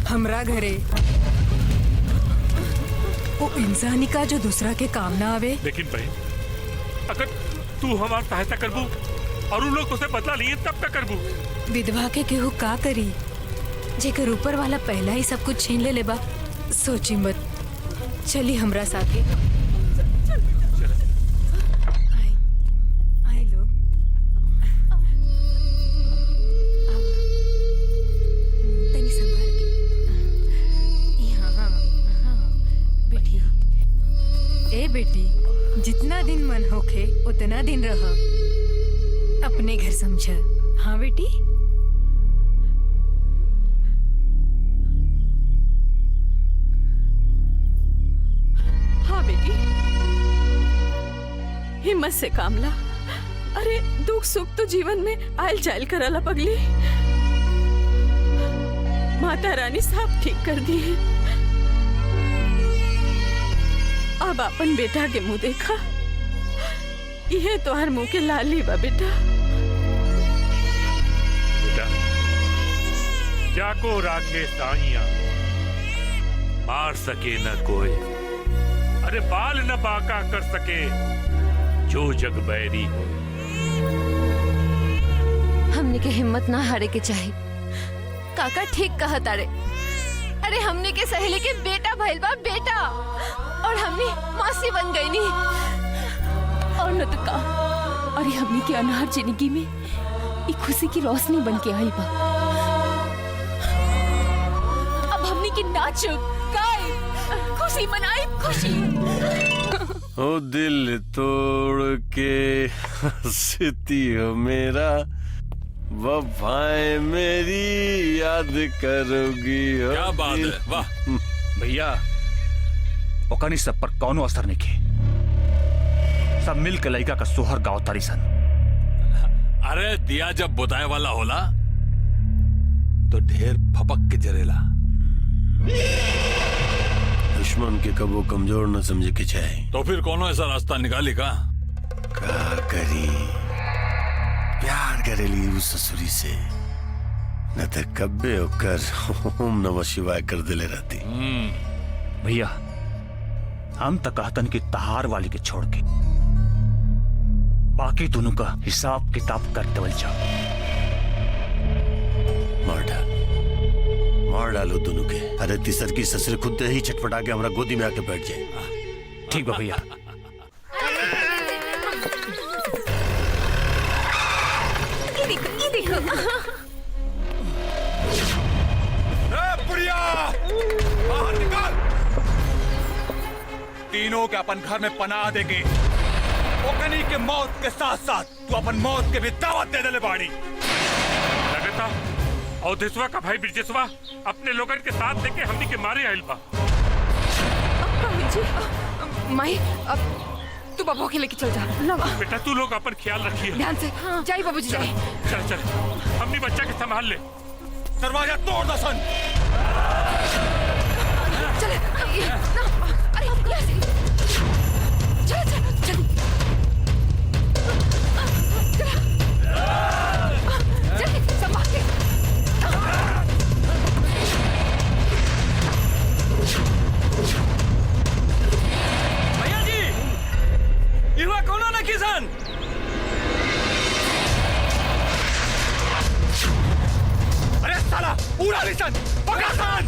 हमरा घरे वो इंसानी का जो दूसरा के काम ना आवे। लेकिन बहन, अगर तू हमार सहायता करबू और उन लोग तुझसे बदला लिए तब तक करबू। विधवा के केहू का करी जेकर ऊपर वाला पहला ही सब कुछ छीन ले लेबा। सोची मत, चली हमरा साथे। बेटी, जितना दिन मन होखे उतना दिन रहा, अपने घर समझा। हाँ बेटी। हाँ बेटी, हिम्मत से काम ला। अरे दुख सुख तो जीवन में आयल जायल कराला पगली। माता रानी साहब ठीक कर दी है। अब अपन बेटा के मुंह देखा, यह तो हर मुंह के लाली बा बेटा। बेटा जाको राखे साइया, मार सके न कोई, अरे बाल न बाका कर सके जो जग बैरी हो। हमने के हिम्मत ना हारे के चाहे। काका ठीक कहा तारे। अरे हमने के सहेली के बेटा भइल बा बेटा, और हमने मासी बन गई नी। और न तो का, अरे हमने के अनहार जिंदगी में एक खुशी की रोशनी बन के आई बा। अब हमने के नाचो गाए खुशी मनाई खुशी। ओ दिल तोड़ के हंसती हो मेरा, वफाएं मेरी याद करोगी। क्या बात है, वाह। भैया ओकनी सब पर कौनो असर नहीं के, सब मिल के लड़का का सोहर गाँव तारी सन। अरे दिया जब बुताए वाला होला तो ढेर फपक के जरेला। दुश्मन के कबो कमजोर न समझे के चाहे। तो फिर कोनो ऐसा रास्ता निकाली का करी प्यार करेली उस ससुरी से, न तो कब्बे होकर ओम नमः शिवाय कर दिले रहती। भैया हम तो कहतन की तहार वाली के छोड़ के बाकी दोनों का हिसाब किताब कर देवल जाओ। मार डालो दोनों के। अरे तीसर की ससुर खुद ही छटपटा के हमारा गोदी में आके बैठ जाए। ठीक बा भैया। ये देखो बुढ़िया बाहर निकाल। तीनों के अपन घर में पनाह देके ओकनी के मौत के साथ साथ तू अपन मौत के भी दावत दे देले बाड़ी। लगता अवधेशवा का भाई ब्रिजेशवा अपने लोगन के साथ लेके हमनी के मारे आइल बा। माई अब तू बाबू के लेके चल जा। बेटा तू लोग अपन ख्याल रखिए। ध्यान से। जाइए बाबूजी जाइए। चल चल हमनी बच्चा के संभाल ले। दरवाजा तोड़ दसन। चले अरे चल चल चल जल्दी संभाल के। भैया जी युवा कौन ना किसान। अरे साला पूरा निशान पकड़ा सन।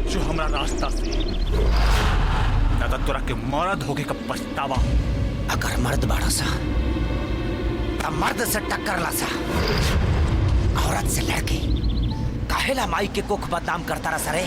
जो हमारा रास्ता से नगद तोरा के मर्द होके का पछतावा। अगर मर्द बाड़ा सा तब मर्द से टक्कर ला सा, औरत से लड़के काहेला माई के कोख बदनाम करता रहा सरे।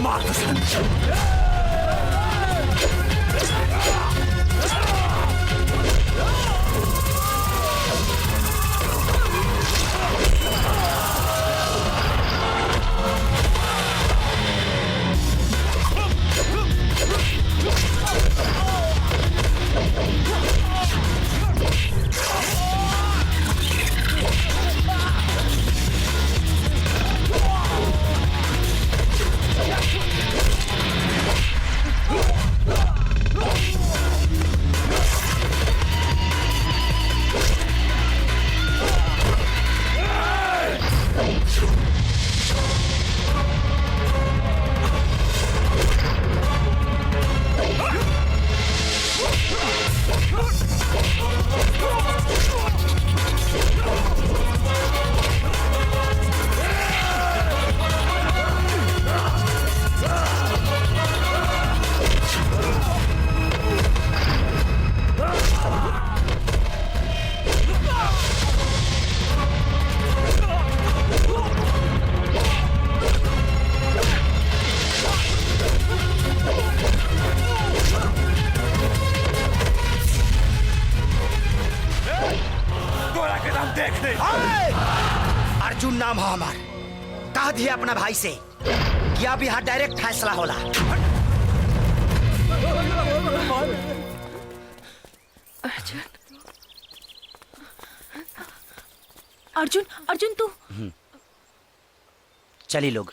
मार दो सन। अर्जुन नाम हो हमार। कह दिया अपना भाई से कि अब यहाँ डायरेक्ट फैसला होला। अर्जुन अर्जुन अर्जुन तू चली लोग।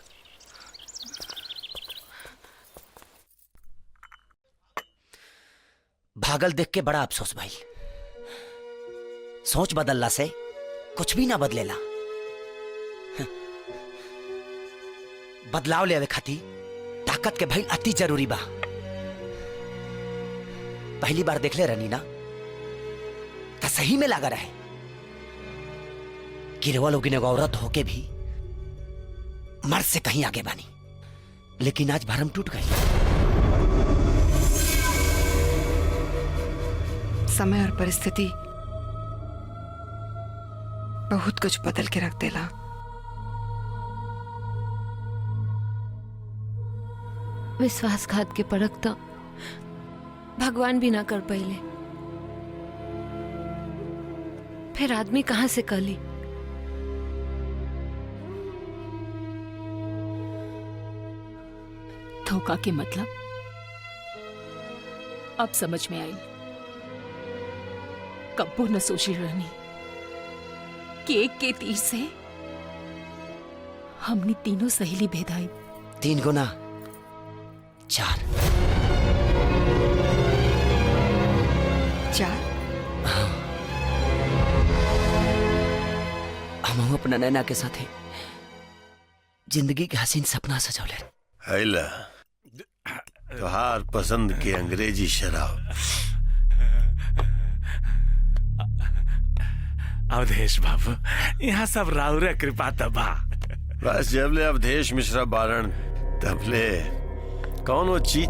भागल देख के बड़ा अफसोस भाई। सोच बदलला से कुछ भी ना बदलेला। बदलाव लेवे खातिर ताकत के भाई अति जरूरी बा। पहली बार देख ले रनी ना तो सही में लगा रहे गिरवा लोग ने औरत होके भी मर्द से कहीं आगे बानी, लेकिन आज भरम टूट गई। समय और परिस्थिति बहुत कुछ बदल के रख देला। विश्वासघात के परख तो भगवान भी ना कर पाइले, फिर आदमी कहां से कर ली। धोखा के मतलब अब समझ में आई। कब्बो न सोची रहनी कि एक के तीर से हमने तीनों सहेली भेदाई। 3 गुना 4। हम अपना नैना के साथ जिंदगी के हसीन सपना सजौले। हैला तोहार पसंद के अंग्रेजी शराब। अवधेश बाबू यहाँ सब राउरे कृपा तबा। बस जबले अवधेश मिश्रा बारण तबले कौनो चीज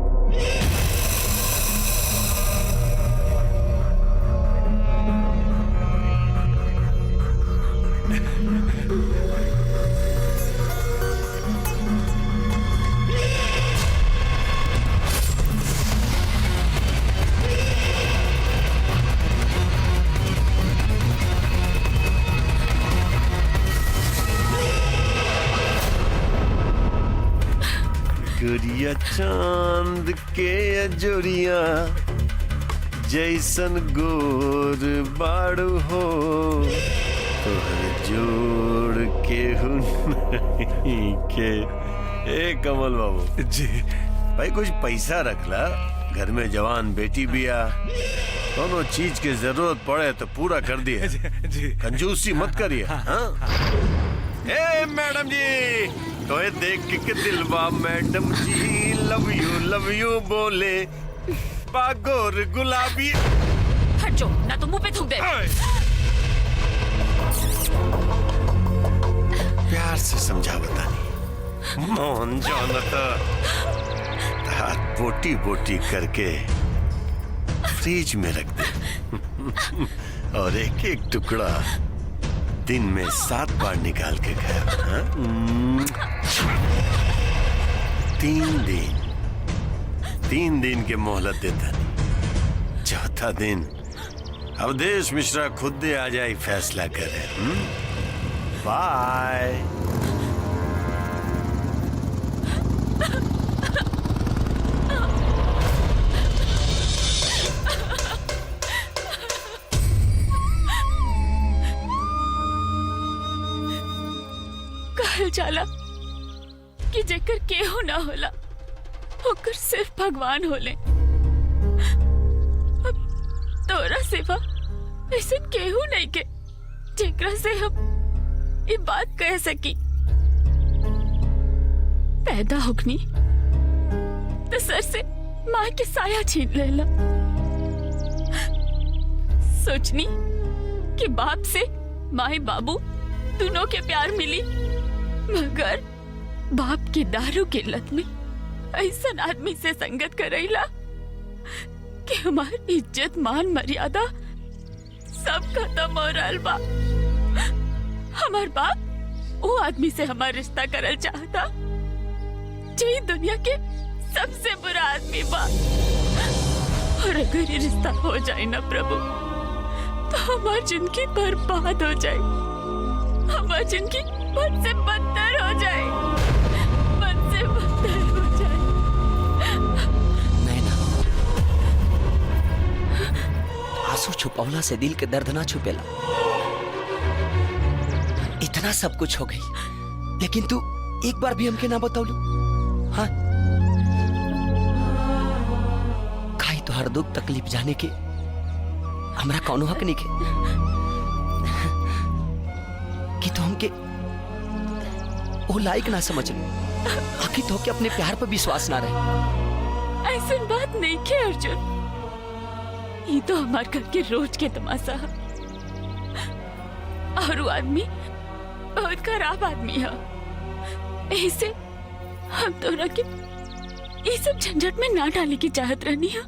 गोरिया चांद के अजोरिया जैसन गोर बाड़ू हो तोहर जोड़ के नहीं के। ए कमल बाबू जी भाई कुछ पैसा रखला, घर में जवान बेटी भी आ, दोनों चीज की जरूरत पड़े तो पूरा कर दिए जी। कंजूसी मत करिए। हाँ? ए मैडम जी तो ये देख के दिलवा मैडम जी लव यू बोले बागोर गुलाबी। हट जो ना तो मुंह पे थूक दे। प्यार से समझा बतानी मोहन जानता हाथ बोटी बोटी करके फ्रिज में रख दे और एक एक टुकड़ा दिन में 7 बार निकाल के खाया। तीन दिन के मोहलत देता नहीं। चौथा दिन अवधेश मिश्रा खुद आ जाए फैसला करे। बाय। कहल जाला कि जेकर केहू ना होला होकर सिर्फ भगवान होले। अब तोरा सिवा ऐसे केहू नहीं के जेकरा से हम ये बात कह सकी। पैदा होकनी तो सर से माँ के साया छीन लेला। सोचनी कि बाप से माई बाबू दोनों के प्यार मिली, मगर बाप की दारू की लत में ऐसा आदमी से संगत करैला कि हमारी इज्जत मान मर्यादा सब खत्म हो रहल बा। हमार बाप वो आदमी से हमारा रिश्ता करल चाहता जो दुनिया के सबसे बुरा आदमी बा। और अगर ये रिश्ता हो जाए ना प्रभु तो हमारी जिंदगी बर्बाद हो जाए, हमारी जिंदगी बद से बदतर हो जाए, बद से बदतर हो जाए। नैना, आंसू छुपौला से दिल के दर्द ना छुपेला। इतना सब कुछ हो गई लेकिन तू एक बार भी हमके ना बतौलू। हाँ, खाई तो हर दुख तकलीफ जाने के हमरा कौनो हक नहीं के कि तो हमके वो लायक ना समझ लो। आखिर तो के अपने प्यार पर विश्वास ना रहे। ऐसी बात नहीं के अर्जुन, ये तो हमारे घर के रोज के तमाशा है। और वो आदमी बहुत खराब आदमी है। ऐसे हम दोनों के ये सब झंझट में ना डालने की चाहत रहनी है।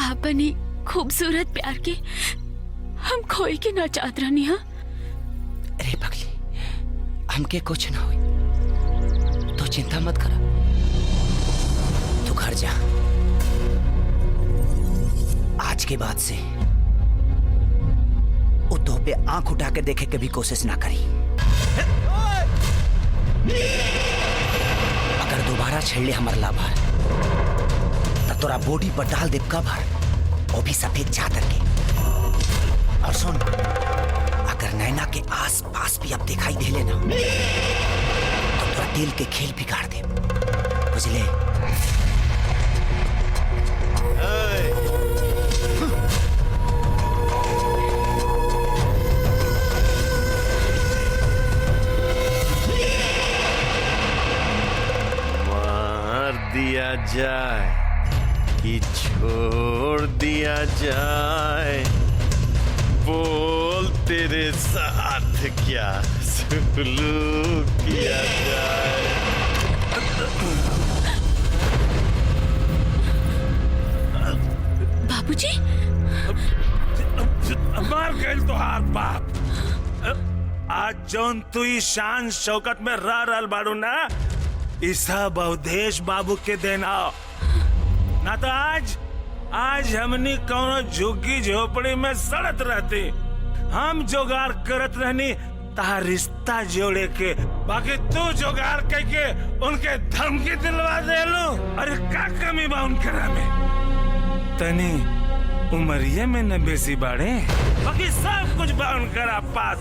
आपनी खूबसूरत प्यार के हम खोई के ना चाहत रहनी है। अरे पगली, हमके कुछ ना हुई तो चिंता मत करा। तू घर जा, आज के बाद से वो तो पे आंख उठा के देखे के भी कोशिश ना करी। अगर दोबारा छेड़ले हमार लाभार तो तोरा बॉडी पर डाल देव कवर, वो भी सफेद चादर के। और सुन, अगर नैना के आस पास भी अब दिखाई दे लेना तो तोरा दिल के खेल बिगाड़ दे, बुझले? मार दिया जाए कि छोड़ दिया जाए, बोल तेरे साथ क्या सुलूक किया जाए। बाबूजी, मार गए तो हाथ बाप। आज जौन तू शान शौकत में रह रहल बाड़ू ना, ई सब अवधेश बाबू के देना ना। तो आज हमनी कौनो झुग्गी झोपड़ी में सड़त रहती, हम जोगाड़ करत रहनी ताहा रिश्ता जोड़े के। बाकी तू जोगाड़ करके उनके धमकी दिलवा देलू। अरे का कमी बा उनकरा में? तनी उमरिया में न बेसी बाड़े, बाकी सब कुछ बा उनकरा पास।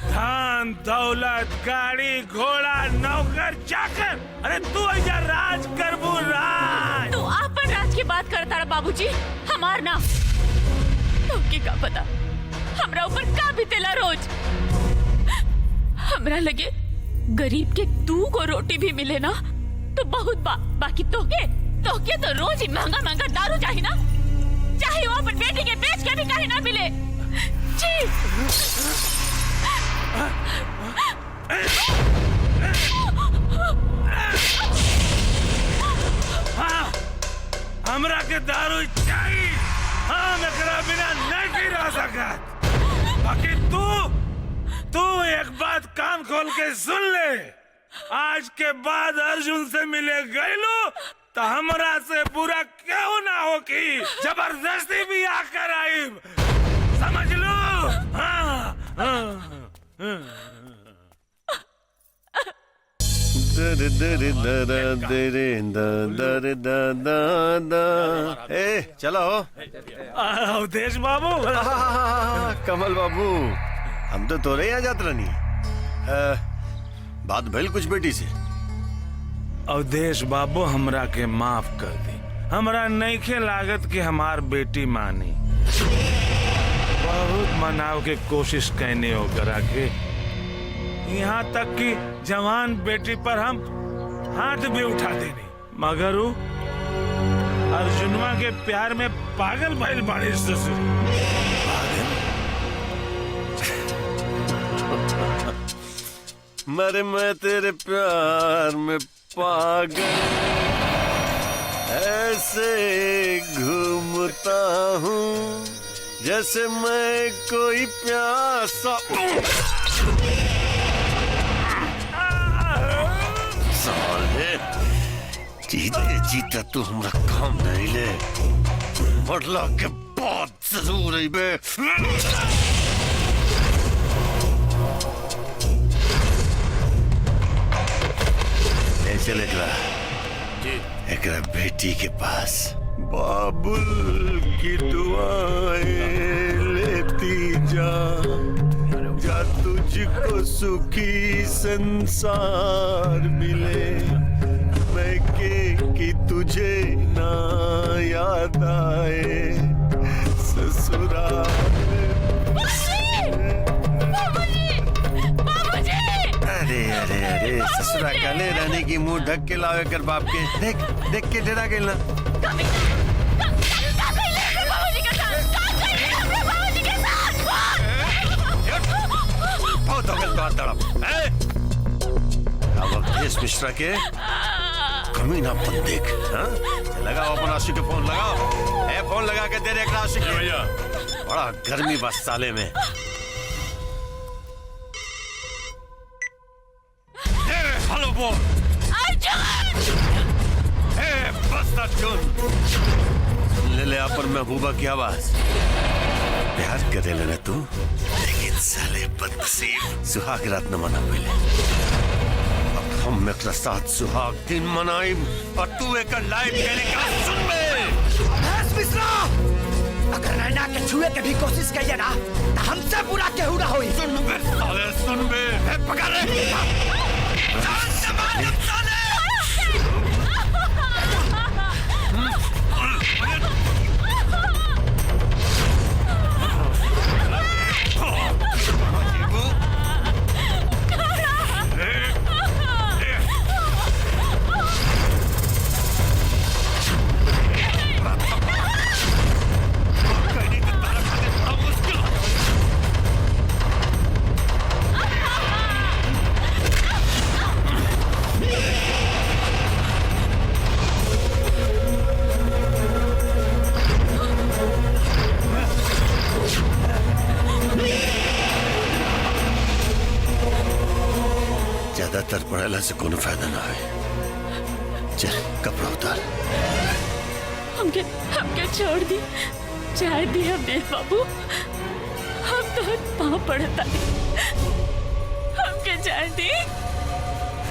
धन दौलत, गाड़ी घोड़ा, नौकर चाकर। अरे तू ऐसा राज करबू, राज। तू आपन राज की बात करता रहा बाबूजी, हमार ना। तो क्या पता हमरा ऊपर का बीतेला रोज। हमरा लगे गरीब के 2 को रोटी भी मिले ना तो बहुत बाकी तोके तो रोज ही महंगा महंगा दारू चाहिए ना, चाहे वो अपन बेटी के बेच के भी कहीं ना मिले। जी हाँ, हमरा के दारू चाहिए। हाँ, एकरा बिना नहीं रह सकत। बाकी तू एक बात कान खोल के सुन ले। आज के बाद अर्जुन से मिले गईलू तो हमरा से बुरा क्यों ना हो कि जबरदस्ती भी आकर आई, समझ लो। हाँ, हाँ, ए चलो अवधेश बाबू। कमल बाबू, हम तो तोरे यहाँ जात रहनी। बात भइल कुछ बेटी से? अवधेश बाबू हमरा के माफ कर दी। हमरा नईखे लागत कि हमार बेटी मानी। बहुत मनाव के कोशिश कहने हो करा के, यहाँ तक कि जवान बेटी पर हम हाथ भी उठा देनी, मगर वो अर्जुनवा के प्यार में पागल भइल बाड़ी ससुर। मरे मैं तेरे प्यार में पागल ऐसे घूमता हूँ जैसे मैं कोई प्यासा। साले जीते जीता तू हमरा काम नहीं ले, मरला के बाद जरूर आई बे। चल एकरा बेटी के पास बाबुल की दुआएं लेती जा, जा तुझको सुखी संसार मिले, मैं कि तुझे ना याद आए ससुराल। अरे अरे अरे ससुरा काले रानी की मुंह ढक के लावे कर बाप के। देख देख के डरा गई ना। बहुत हो गया तड़प। अब अवधेश मिश्रा के कमीनापन देख। हाँ लगाओ अपन आशिक के फोन लगाओ। ए फोन लगा के दे दे आशिक भैया। बड़ा गर्मी बस साले में। हेलो बोल बस अर्जुन, ले ले अपन महबूबा की आवाज। प्यार करे लेना तू, लेकिन साले बदनसीब सुहाग रात न मना पहले। अब हम एक साथ सुहाग दिन मनाई और तू एक लाइव टेलीकास्ट सुन बे। मिश्रा, अगर नैना के छुए के भी कोशिश करिए ना तो हमसे बुरा केहू ना होई। सुन बे साले, सुन बे। पकड़ ले। ज्यादातर पढ़ाला से कोनो फायदा ना है। चल कपड़ा उतार। हमके हमके छोड़ दी, चाहे दी अवधेश बाबू। हम तो पाँव पड़ता हमके चाहे दी।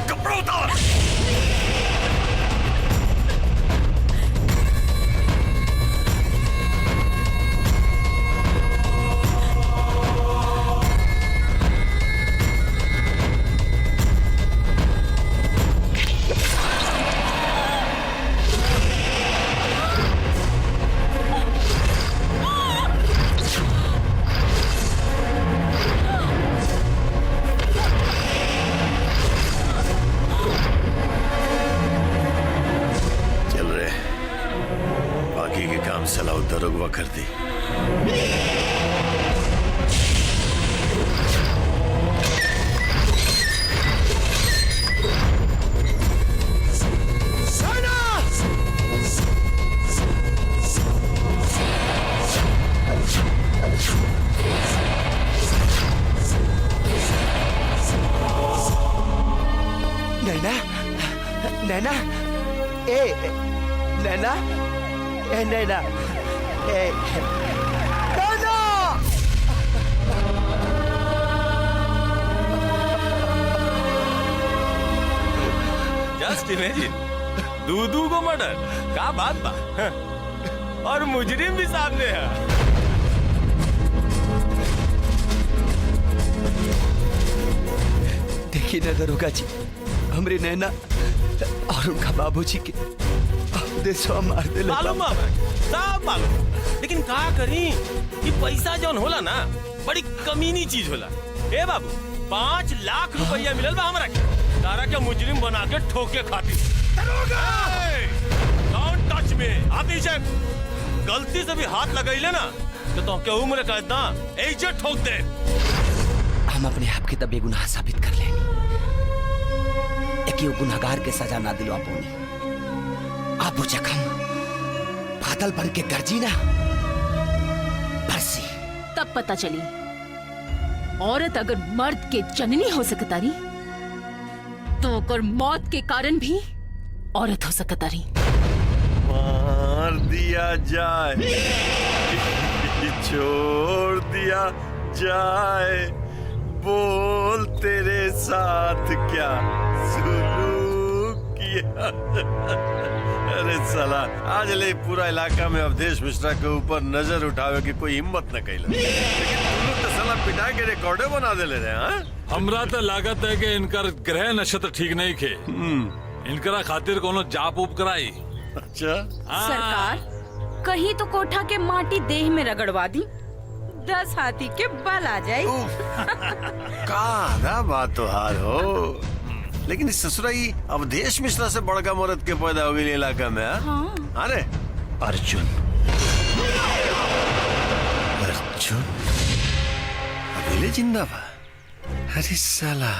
कपड़ा उतार। सलाह दरोगवा कर दी। नैना नैना ए नैना ए नैना ए नैना जस्ट इमेजिन दूधू को मर्डर का बात बा और मुजरिम भी सामने है। देखिए ना दरोगा जी, हमरे नैना और उनका बाबूजी के देशवा मार दे मालूम सब मालूम, लेकिन का करी ये पैसा जौन होला ना बड़ी कमीनी चीज होला। ए बाबू 5 लाख रुपया मिलल बा हमरा के तारा के मुजरिम बना के ठोके खातिर। Don't touch me. आदि से गलती से भी हाथ लगैले ना तो के उम्र कैद ना ऐसे ठोक दे। हम अपने आप के तब बेगुनाह साबित कर लेनी, एक गुनाहगार के सजा ना दिलवा पोनी। आप वो जख्म बादल बन के गरजी ना बरसी। तब पता चली औरत अगर मर्द के जननी हो सकतारी तो ओकर मौत के कारण भी औरत हो सकतारी। मार दिया जाए छोड़ दिया जाए, बोल तेरे साथ क्या सुलूक किया। अरे साला आज ले पूरा इलाका में अवधेश मिश्रा के ऊपर नजर उठावे की कोई हिम्मत न कैला, लेकिन तुम लोग तो साला पिटा के रिकॉर्डे बना दे ले रहे हैं। हमरा तो लागत है कि इनकर ग्रह नक्षत्र ठीक नहीं खे, इनकरा खातिर कोनो जाप उप कराई। अच्छा सरकार कहीं तो कोठा के माटी देह में रगड़वा दी, 10 हाथी के बल आ जाए। का बात तो हार हो, लेकिन इस ससुराई अवधेश मिश्रा से बड़का मर्द के पैदा हो गई इलाका में। हाँ? अरे अर्जुन अर्जुन अकेले जिंदा बा। अरे साला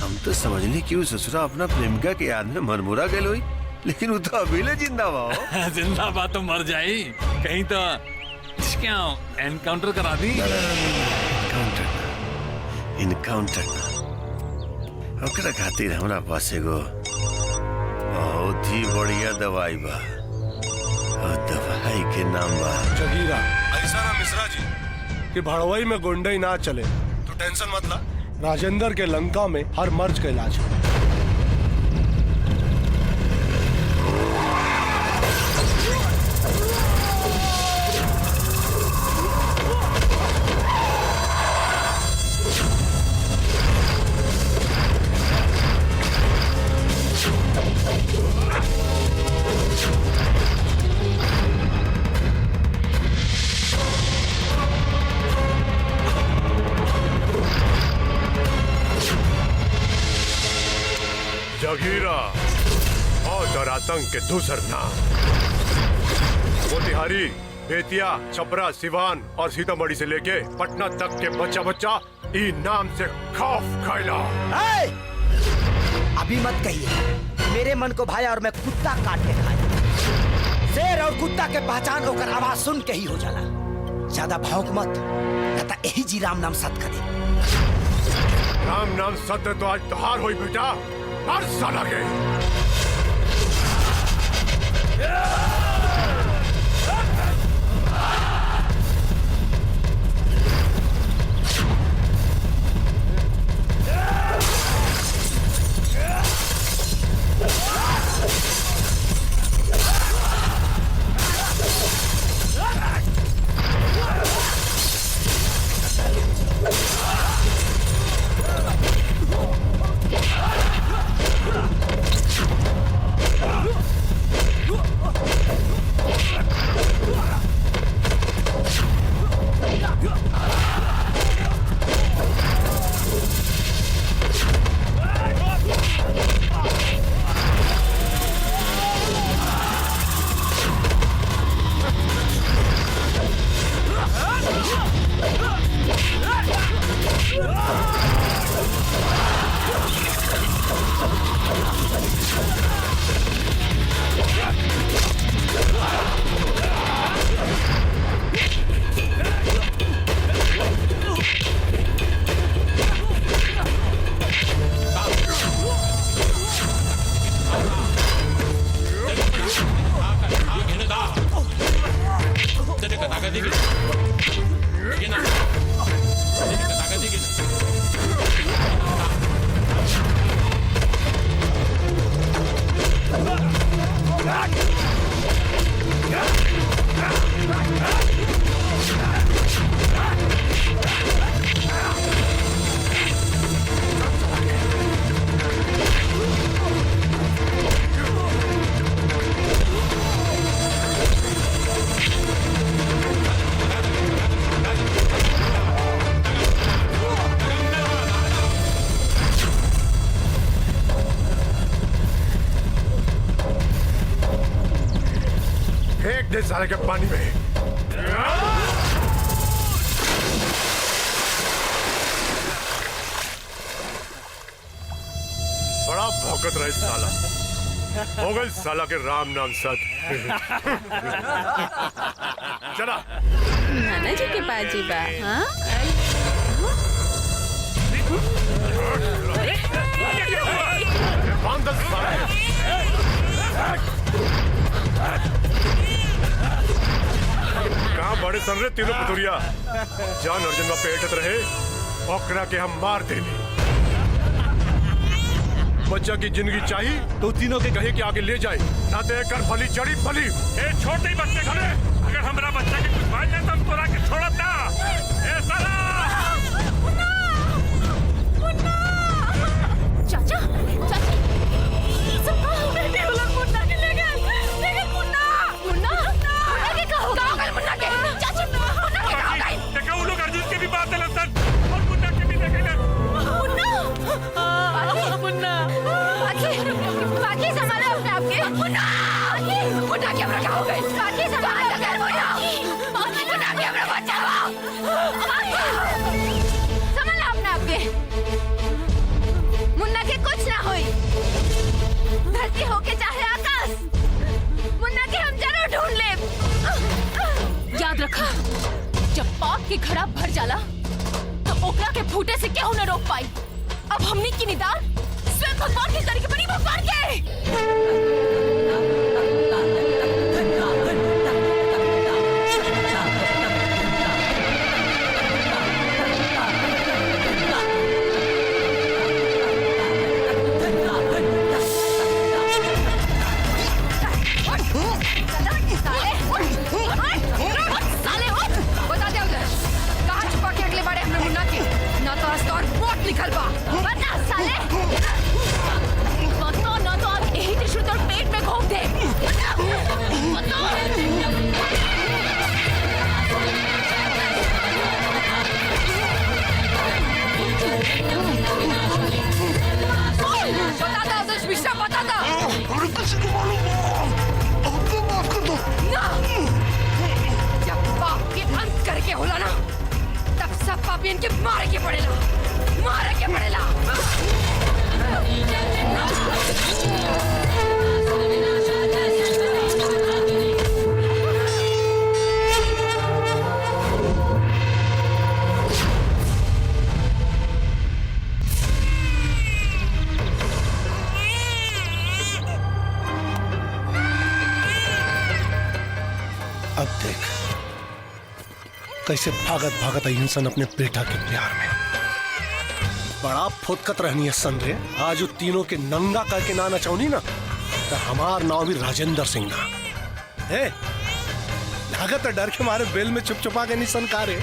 हम तो समझने क्यों ससुरा अपना प्रेमिका के याद में मरमुरा गए हुई, लेकिन वो तो अकेले जिंदा बा। जिंदा बा तो मर जाई, कहीं तो क्या एनकाउंटर करा दी। इनकाउंटर ओकरा खातिर हमरा पास एगो बहुत ही बढ़िया दवाई बा, और दवाई के नाम बा जगीरा। ऐसा ना मिश्रा जी कि भड़वई में गुंडई ना चले तो टेंशन मत ला, राजेंद्र के लंका में हर मर्ज का इलाज है। जगीरा और आतंक के दूसर नाम मोतिहारी, बेतिया, छपरा, सिवान और सीतामढ़ी से लेके पटना तक के बच्चा बच्चा ई नाम से खौफ खैला। अभी मत कहिए मेरे मन को भाया और मैं कुत्ता काट के खाया। शेर और कुत्ता के पहचान होकर आवाज सुन के ही हो जाला। ज्यादा भौंक मत, कहता यही जी राम नाम सत करे। राम नाम सत्य तो आज त्योहार हुई बेटा, हर साल आगे। दे साले के पानी में। बड़ा भौंकत रहे साला। हो गई साला के राम नाम सत। चला नाना जी के पास जी बा। हाँ कहाँ बड़े सन रहे तीनों पुतुरिया। जान अर्जुन का पेटत रहे ओकरा के हम मार देने। बच्चा की जिंदगी चाहिए तो तीनों के कहे के आगे ले जाए, ना तो कर फली चढ़ी फली। ए छोटे बच्चे खड़े, अगर हमारा बच्चा के कुछ भाई जाए तो हम तोरा के छोड़ब ना। ए साला चाचा चाची सब बेटे वाला मुन्ना के ले गए। लेकिन मुन्ना मुन्ना मुन्ना के कहा होगा? मुन्ना के चाची मुन्ना के कहा गए? देखा वो लोग अर्जुन के भी बात है लसन और मुन्ना के भी देखे ना। मुन्ना बाकी संभालो अपने आप के। मुन्ना मुन्ना के हमरा क्या हो गए? बाकी संभाल कर मुन्ना मुन्ना के हमरा बचाओ। संभालो अपने आप के। मुन्ना के कुछ ना होई। धरती होके चाहे आकाश, मुन्ना के हम जरूर ढूंढ लेब। याद रखा, जब पाप के घड़ा भर जाला तो ओकरा के फूटे से केहू न रोक पाई। अब हमनी की निदान स्वयं भगवान के करी के बड़ी भगवान के। साले उठ, बता दे उधर कहाँ छुपा के अगले बारे हमने मुन्ना की, ना तो आज तो और वोट निकल बा। बता साले बता ना तो आज यही त्रिशूल तोड़ पेट में घोंप दे। बता दो उधर मिश्रा, बता दो। अरे किसी को मालूम अब तो माफ कर दो ना। जब पाप के अंत करके होला ना तब सब पापी इनके मारे के पड़ेला, मारे के पड़ेला। अब देख कैसे भागत भागत आई सन अपने बेटा के प्यार में। बड़ा फुदकत रहनी है सन रे। आज वो तीनों के नंगा करके ना नचौनी ना तो हमार नाव भी राजेंद्र सिंह ना है। लागत डर के मारे बेल में चुप चुपा के नहीं सन का रे।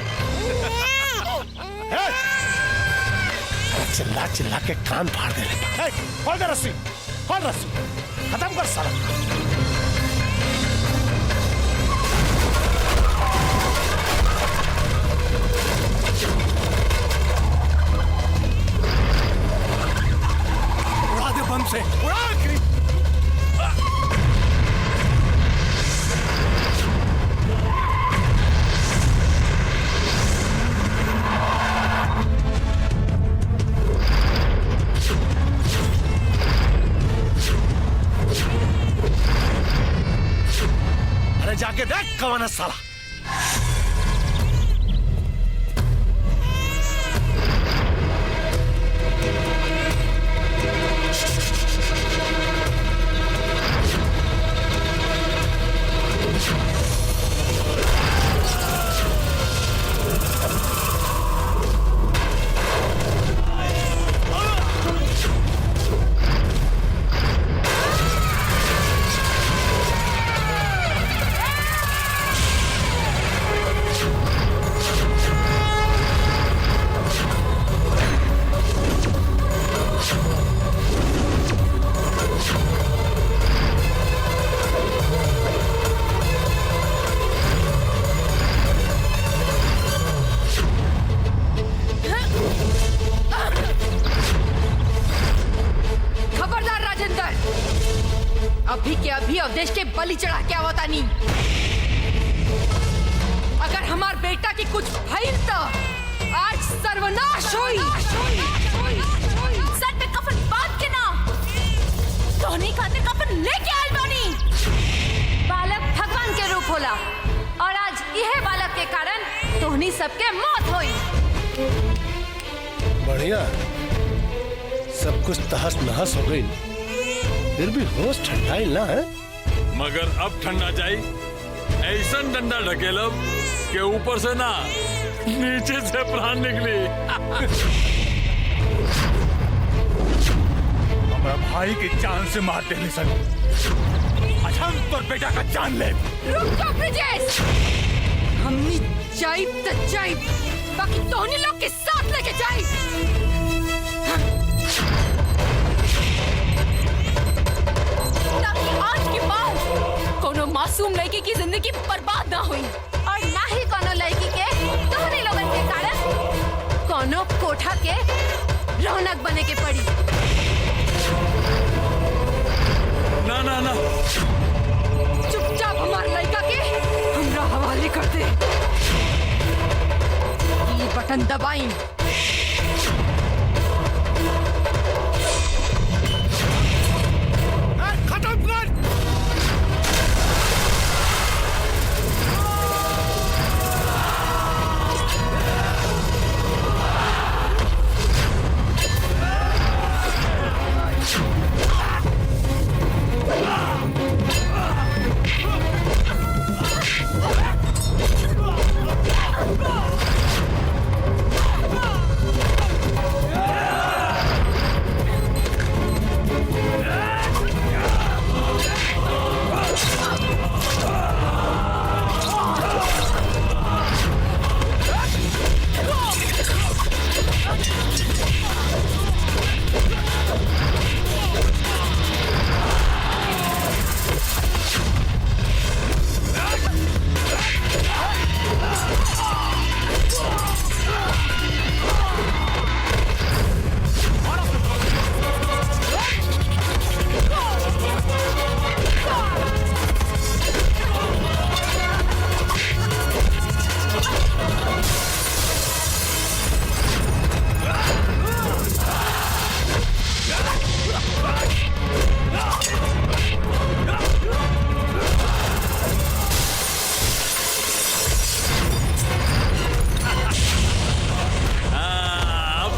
चिल्ला चिल्ला के कान फाड़ दे ले। खोल दे रस्सी, खोल रस्सी, खत्म कर साला। उड़ा दे बम से, उड़ा। अरे जाके देख कौन है साला। अभी के अभी अवदेश के बलि चढ़ा के आवता नहीं। अगर हमार बेटा की कुछ भइल तो आज सर्वनाश हुई। सर पे कफन बांध के ना तोहनी खातिर कफन लेके आइल बानी। बालक भगवान के रूप होला और आज यह बालक के कारण तोहनी सबके मौत हुई। बढ़िया, सब कुछ तहस नहस हो गई, फिर भी होश ठंडाई ना है। मगर अब ठंडा जाई, ऐसा डंडा ढकेलब के ऊपर से ना नीचे से प्राण निकली। हमारा भाई की जान से मार दे सन। अच्छा हम तोर बेटा का जान ले। रुक जा ब्रिजेश, हमनी जाइब त जाइब, बाकी तोहनी लोग के साथ लेके जाइब। ताकि आज के बाद कोनो मासूम लड़की की जिंदगी बर्बाद ना हुई और ना ही कोनो लड़की के तोहनी लोगन के कारण कोनो कोठा के रौनक बने के पड़ी। ना ना ना, चुपचाप हमार लड़का के हमरा हवाले कर दे। ये बटन दबाई। खत्म कर।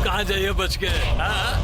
कहाँ जाइए बच के? हाँ?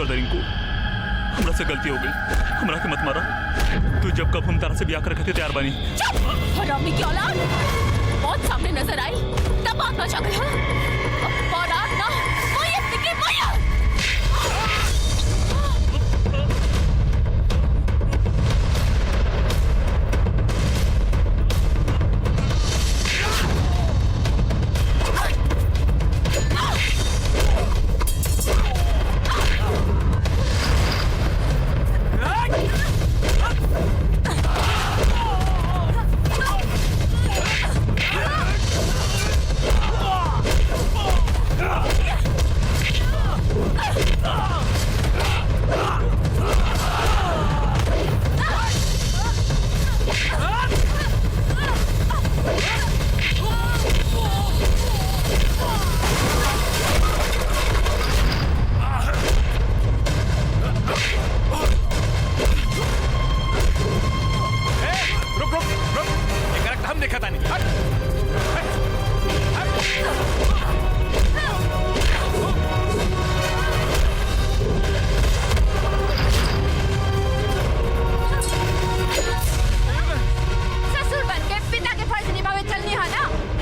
दे रिंकू, हमरा से गलती हो गई, हमरा के मत मारा। तू जब कब हम तारा से ब्याह कर रखे थे तैयार बनी। हरामी की औलाद, बहुत सामने नजर आई तब बात बचा गई। औलाद ना मोयत निकली मोयत।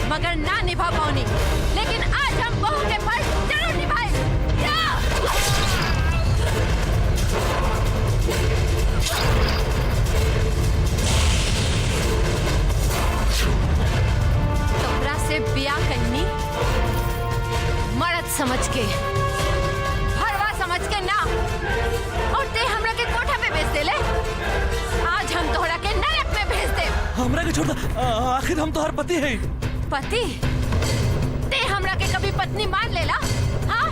मगर ना निभा पाऊनी, लेकिन आज हम बहू के फर्ज जरूर निभाए। तोहरा से ब्याह करनी मर्द समझ के, भरवा समझ के ना, और ते हमरा के कोठा पे भेज देले। आज हम तोहरा के नरक में भेज दे। हमरा के छोड़ दे, आखिर हम तोहर पति हैं। पति? ते हमरा के कभी पत्नी मान लेला? हाँ?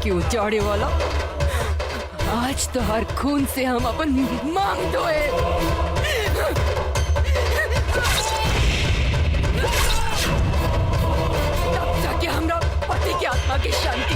उजाड़े वाला, आज तो हर खून से हम अपन मांग धोए। तब जाके हमरा पति की आत्मा की शांति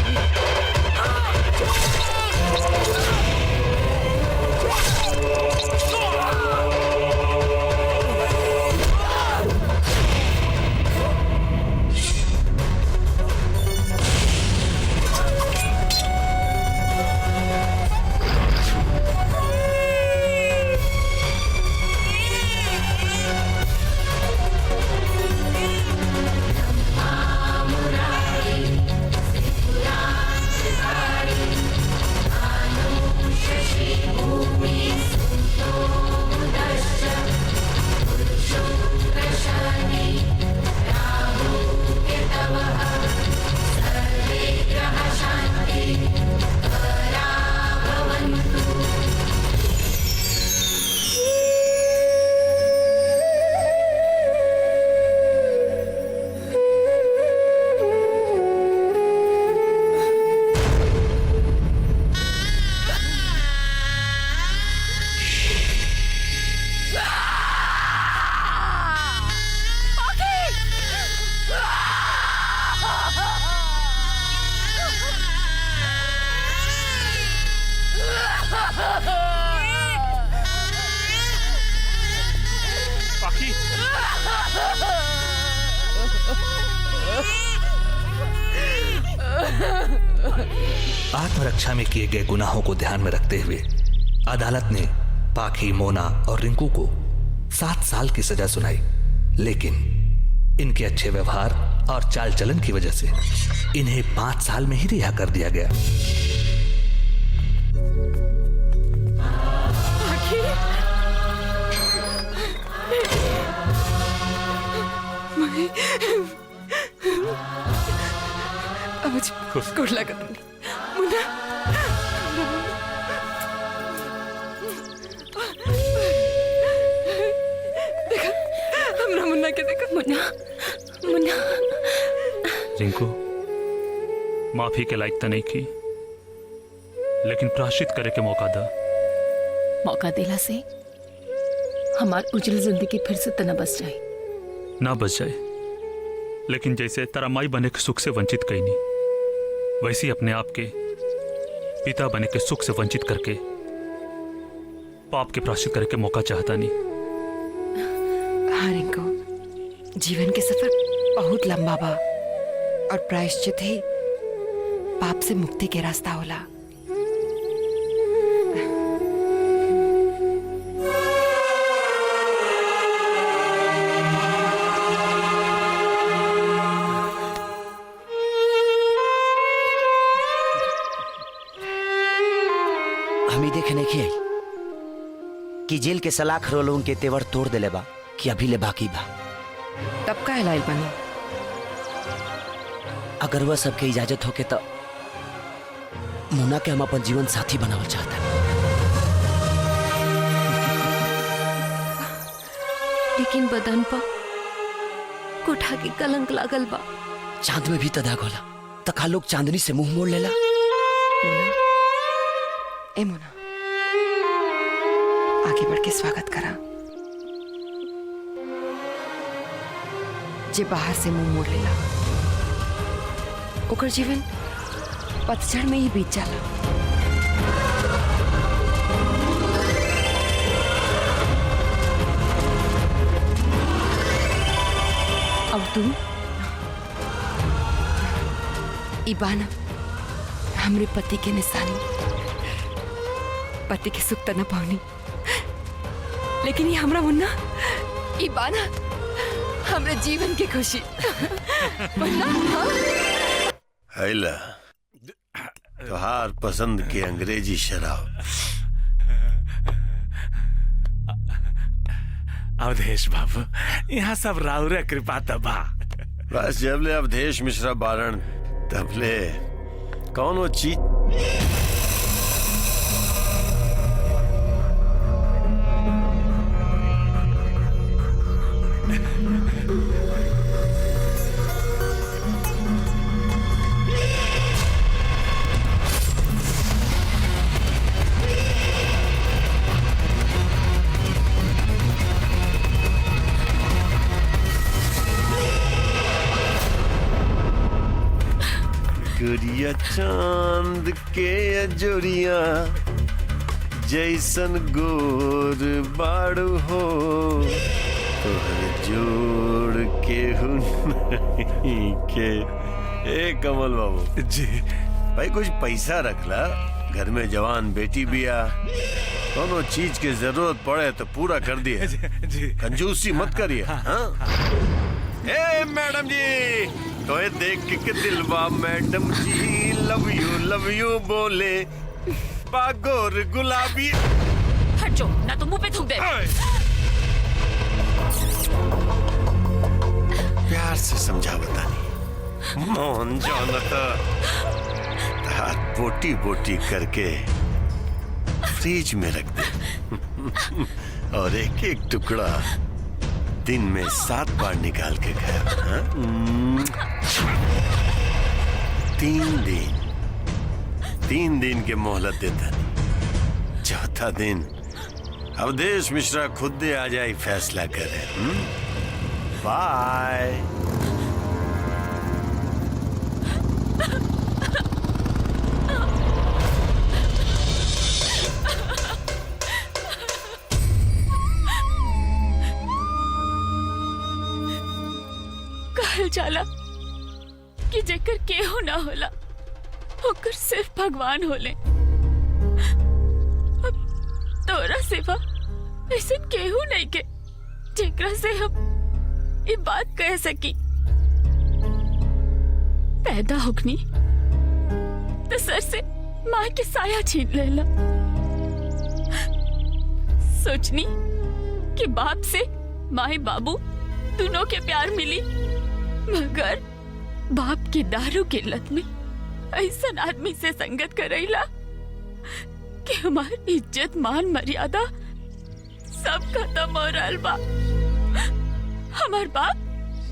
आत्मरक्षा में किए गए गुनाहों को ध्यान में रखते हुए अदालत ने पाखी, मोना और रिंकू को 7 साल की सजा सुनाई, लेकिन इनके अच्छे व्यवहार और चाल चलन की वजह से इन्हें 5 साल में ही रिहा कर दिया गया। गुड लगा मुन्ना। देखा हमरा मुन्ना के देखा। मुन्ना मुन्ना रिंकू, माफी के लायक तो नहीं की, लेकिन प्रायश्चित करे के मौका दा। मौका देला से हमार उज्जवल जिंदगी फिर से तना बस जाए। ना बच जाए, लेकिन जैसे तेरा माई बने के सुख से वंचित कहीं नहीं, वैसे ही अपने आप के पिता बने के सुख से वंचित करके पाप के प्रायश्चित करे के मौका चाहता नहीं। हाँ रिंकू, जीवन के सफर बहुत लंबा बा और प्रायश्चित ही पाप से मुक्ति के रास्ता होला। हमी देखे नहीं आई कि जेल के सलाख रोलों के तेवर तोड़ देले बा कि अभी ले बाकी बा। तब का लाइल बनी? अगर वह सबके इजाजत होके तो मुन्ना के हम अपन जीवन साथी बनावल चाहता। लेकिन बदन पर कोठा के कलंक लागल बा। चांद में भी तदाग होला, तका लोग चांदनी से मुंह मोड़ लेला। ए मोना, आगे बढ़ के स्वागत करा। जे बाहर से मुंह मोड़ लेला ओकर जीवन पतझड़ में ही बीत जाला। अब तू इबाना हमरे पति के निशानी, पति के सुख तना पावनी, लेकिन ये हमरा मुन्ना इबाना हमरे जीवन की खुशी। मुन्ना हैला तोहार पसंद के अंग्रेजी शराब। अवधेश बाबू, यहाँ सब राउरे कृपा तबा। बस जबले अवधेश मिश्रा बारण तबले कौनो चीज गुड़िया चांद के अजोरिया जैसन गोर बाड़ू हो, तोहर जोड़ के नहीं के। ए कमल बाबू जी भाई, कुछ पैसा रखला, घर में जवान बेटी भी आ, दोनों चीज की जरूरत पड़े तो पूरा कर दिए जी। कंजूसी मत करिए। हाँ? ए मैडम जी, तो ये देख के दिलवा मैडम जी लव यू बोले बागोर गुलाबी। हट जो, ना तो मुंह पे थूक दे। प्यार से समझा बतानी, मोहन जानता हाथ बोटी बोटी करके फ्रिज में रख दे और एक एक टुकड़ा दिन में 7 बार निकाल के खाया। 3 दिन के मोहलत देता नहीं, चौथा दिन अवधेश मिश्रा खुद दे आ जाए फैसला करे। बाय। कहल जाला कि जेकर केहू ना होला होकर सिर्फ भगवान होले। अब तोरा सिवा ऐसे केहू नहीं के जेकरा से हम ये बात कह सकी। पैदा होगनी तो सर से माँ के साया छीन लेला। सोचनी कि बाप से माए बाबू दोनों के प्यार मिली, मगर बाप की दारू की लत में ऐसा आदमी से संगत करैला कि हमारी इज्जत मान मर्यादा सब खत्म हो रहा बा। हमार बाप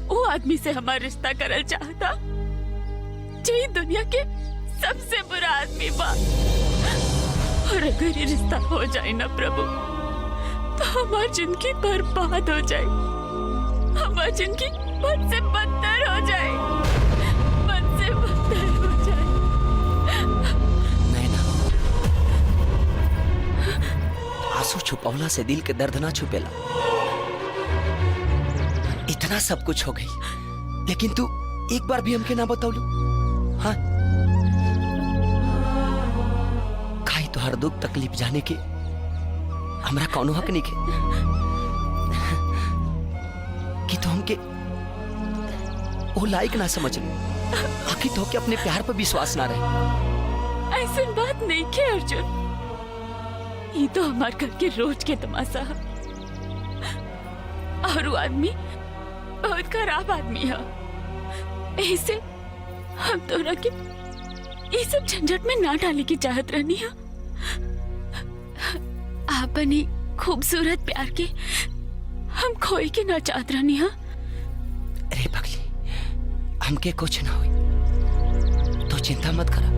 वो आदमी से हमारा रिश्ता करल चाहता जे दुनिया के सबसे बुरा आदमी बा। और अगर ये रिश्ता हो जाए ना प्रभु, तो हमारी जिंदगी बर्बाद हो जाए, हमारी जिंदगी बद से बदतर हो जाए, बद से बदतर हो जाए। नैना, आंसू छुपावला से दिल के दर्द ना छुपेला। इतना सब कुछ हो गई, लेकिन तू एक बार भी हमके ना बताऊलू। हाँ, खाई तो हर दुख तकलीफ जाने के हमरा कौनो हक नहीं के कि तो हमके वो लायक ना समझ लो, आखिर तो के अपने प्यार पर विश्वास ना रहे। ऐसी बात नहीं के अर्जुन, ये तो हमारे घर के रोज के तमाशा है। और वो आदमी बहुत खराब आदमी है, ऐसे हम दोनों के ये सब झंझट में ना डालने की चाहत रहनी है। आपनी खूबसूरत प्यार के हम खोई के ना चाहत रहनी है। अरे पगली, हमके कुछ ना हुई तो चिंता मत करा,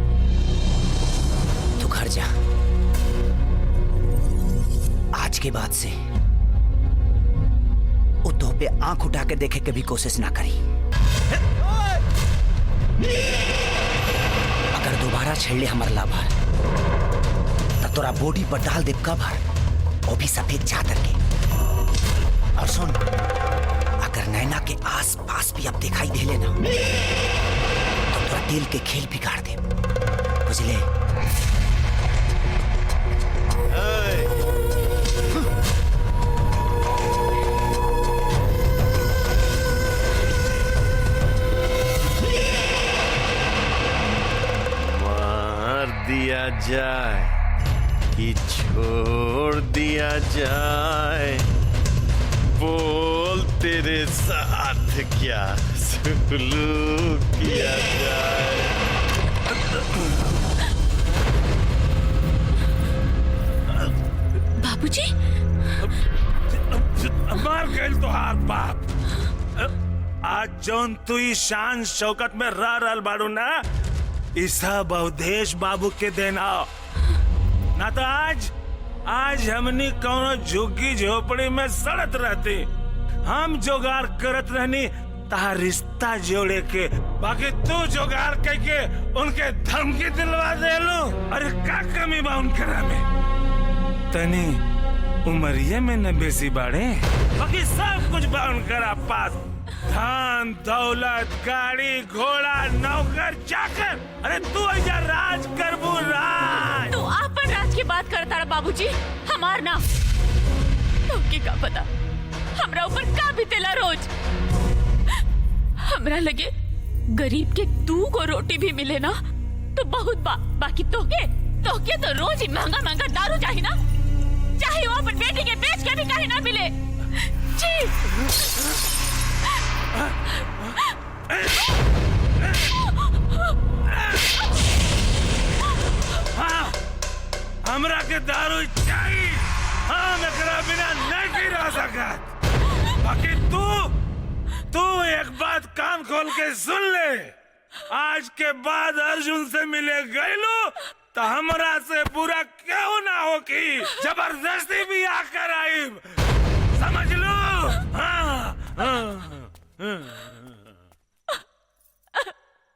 तू घर जा। आज के बाद से वो तो पे आंख उठा के देखे के भी कोशिश ना करी। अगर दोबारा छेड़ ले हमारा लाभार तो तोरा बॉडी पर डाल दे कवर, वो भी सफेद चादर के। और सुन, अगर नैना के आस पास भी अब दिखाई दे लेना तो तोरा दिल के खेल बिगाड़ दे, बुझले? दिया जाए कि छोड़ दिया जाए, बोल तेरे साथ क्या सुलूक किया जाए। बाबूजी, मार गए तो हाथ बाप। आज जौन तू ही शान शौकत में रह रहल बाड़ू ना, ईसा बहुदेश बाबू के देना ना तो आज हमनी कौनो झुग्गी झोपड़ी में सड़त रहती। हम जोगार करत रहनी तार रिश्ता जोड़े के, बाकी तू जोगार करके उनके धमकी दिलवा दे लो। अरे का कमी बा उनकरा में? तनी उमरिये में न बेसी बाड़े, बाकी सब कुछ बा उनकरा पास। धन दौलत, गाड़ी घोड़ा, नौकर चाकर। अरे तू ऐसा राज करबू, राज। तू आपन राज की बात करता रहा बाबूजी, हमार ना। तो क्या पता हमरा ऊपर का बीतेला रोज। हमरा लगे गरीब के 2 को रोटी भी मिले ना तो बहुत बाकी तोके तो रोज ही महंगा महंगा दारू चाहिए ना, चाहे वो अपन बेटी के बेच के भी कहीं ना मिले। हाँ, हमरा के दारू चाहिए, हम एकरा बिना नहीं रह सकत। बाकी तू एक बात कान खोल के सुन ले, आज के बाद अर्जुन से मिले गईलू तो हमरा से बुरा क्यों ना हो कि जबरदस्ती भी आकर आई, समझ लो। हाँ, हाँ, हाँ।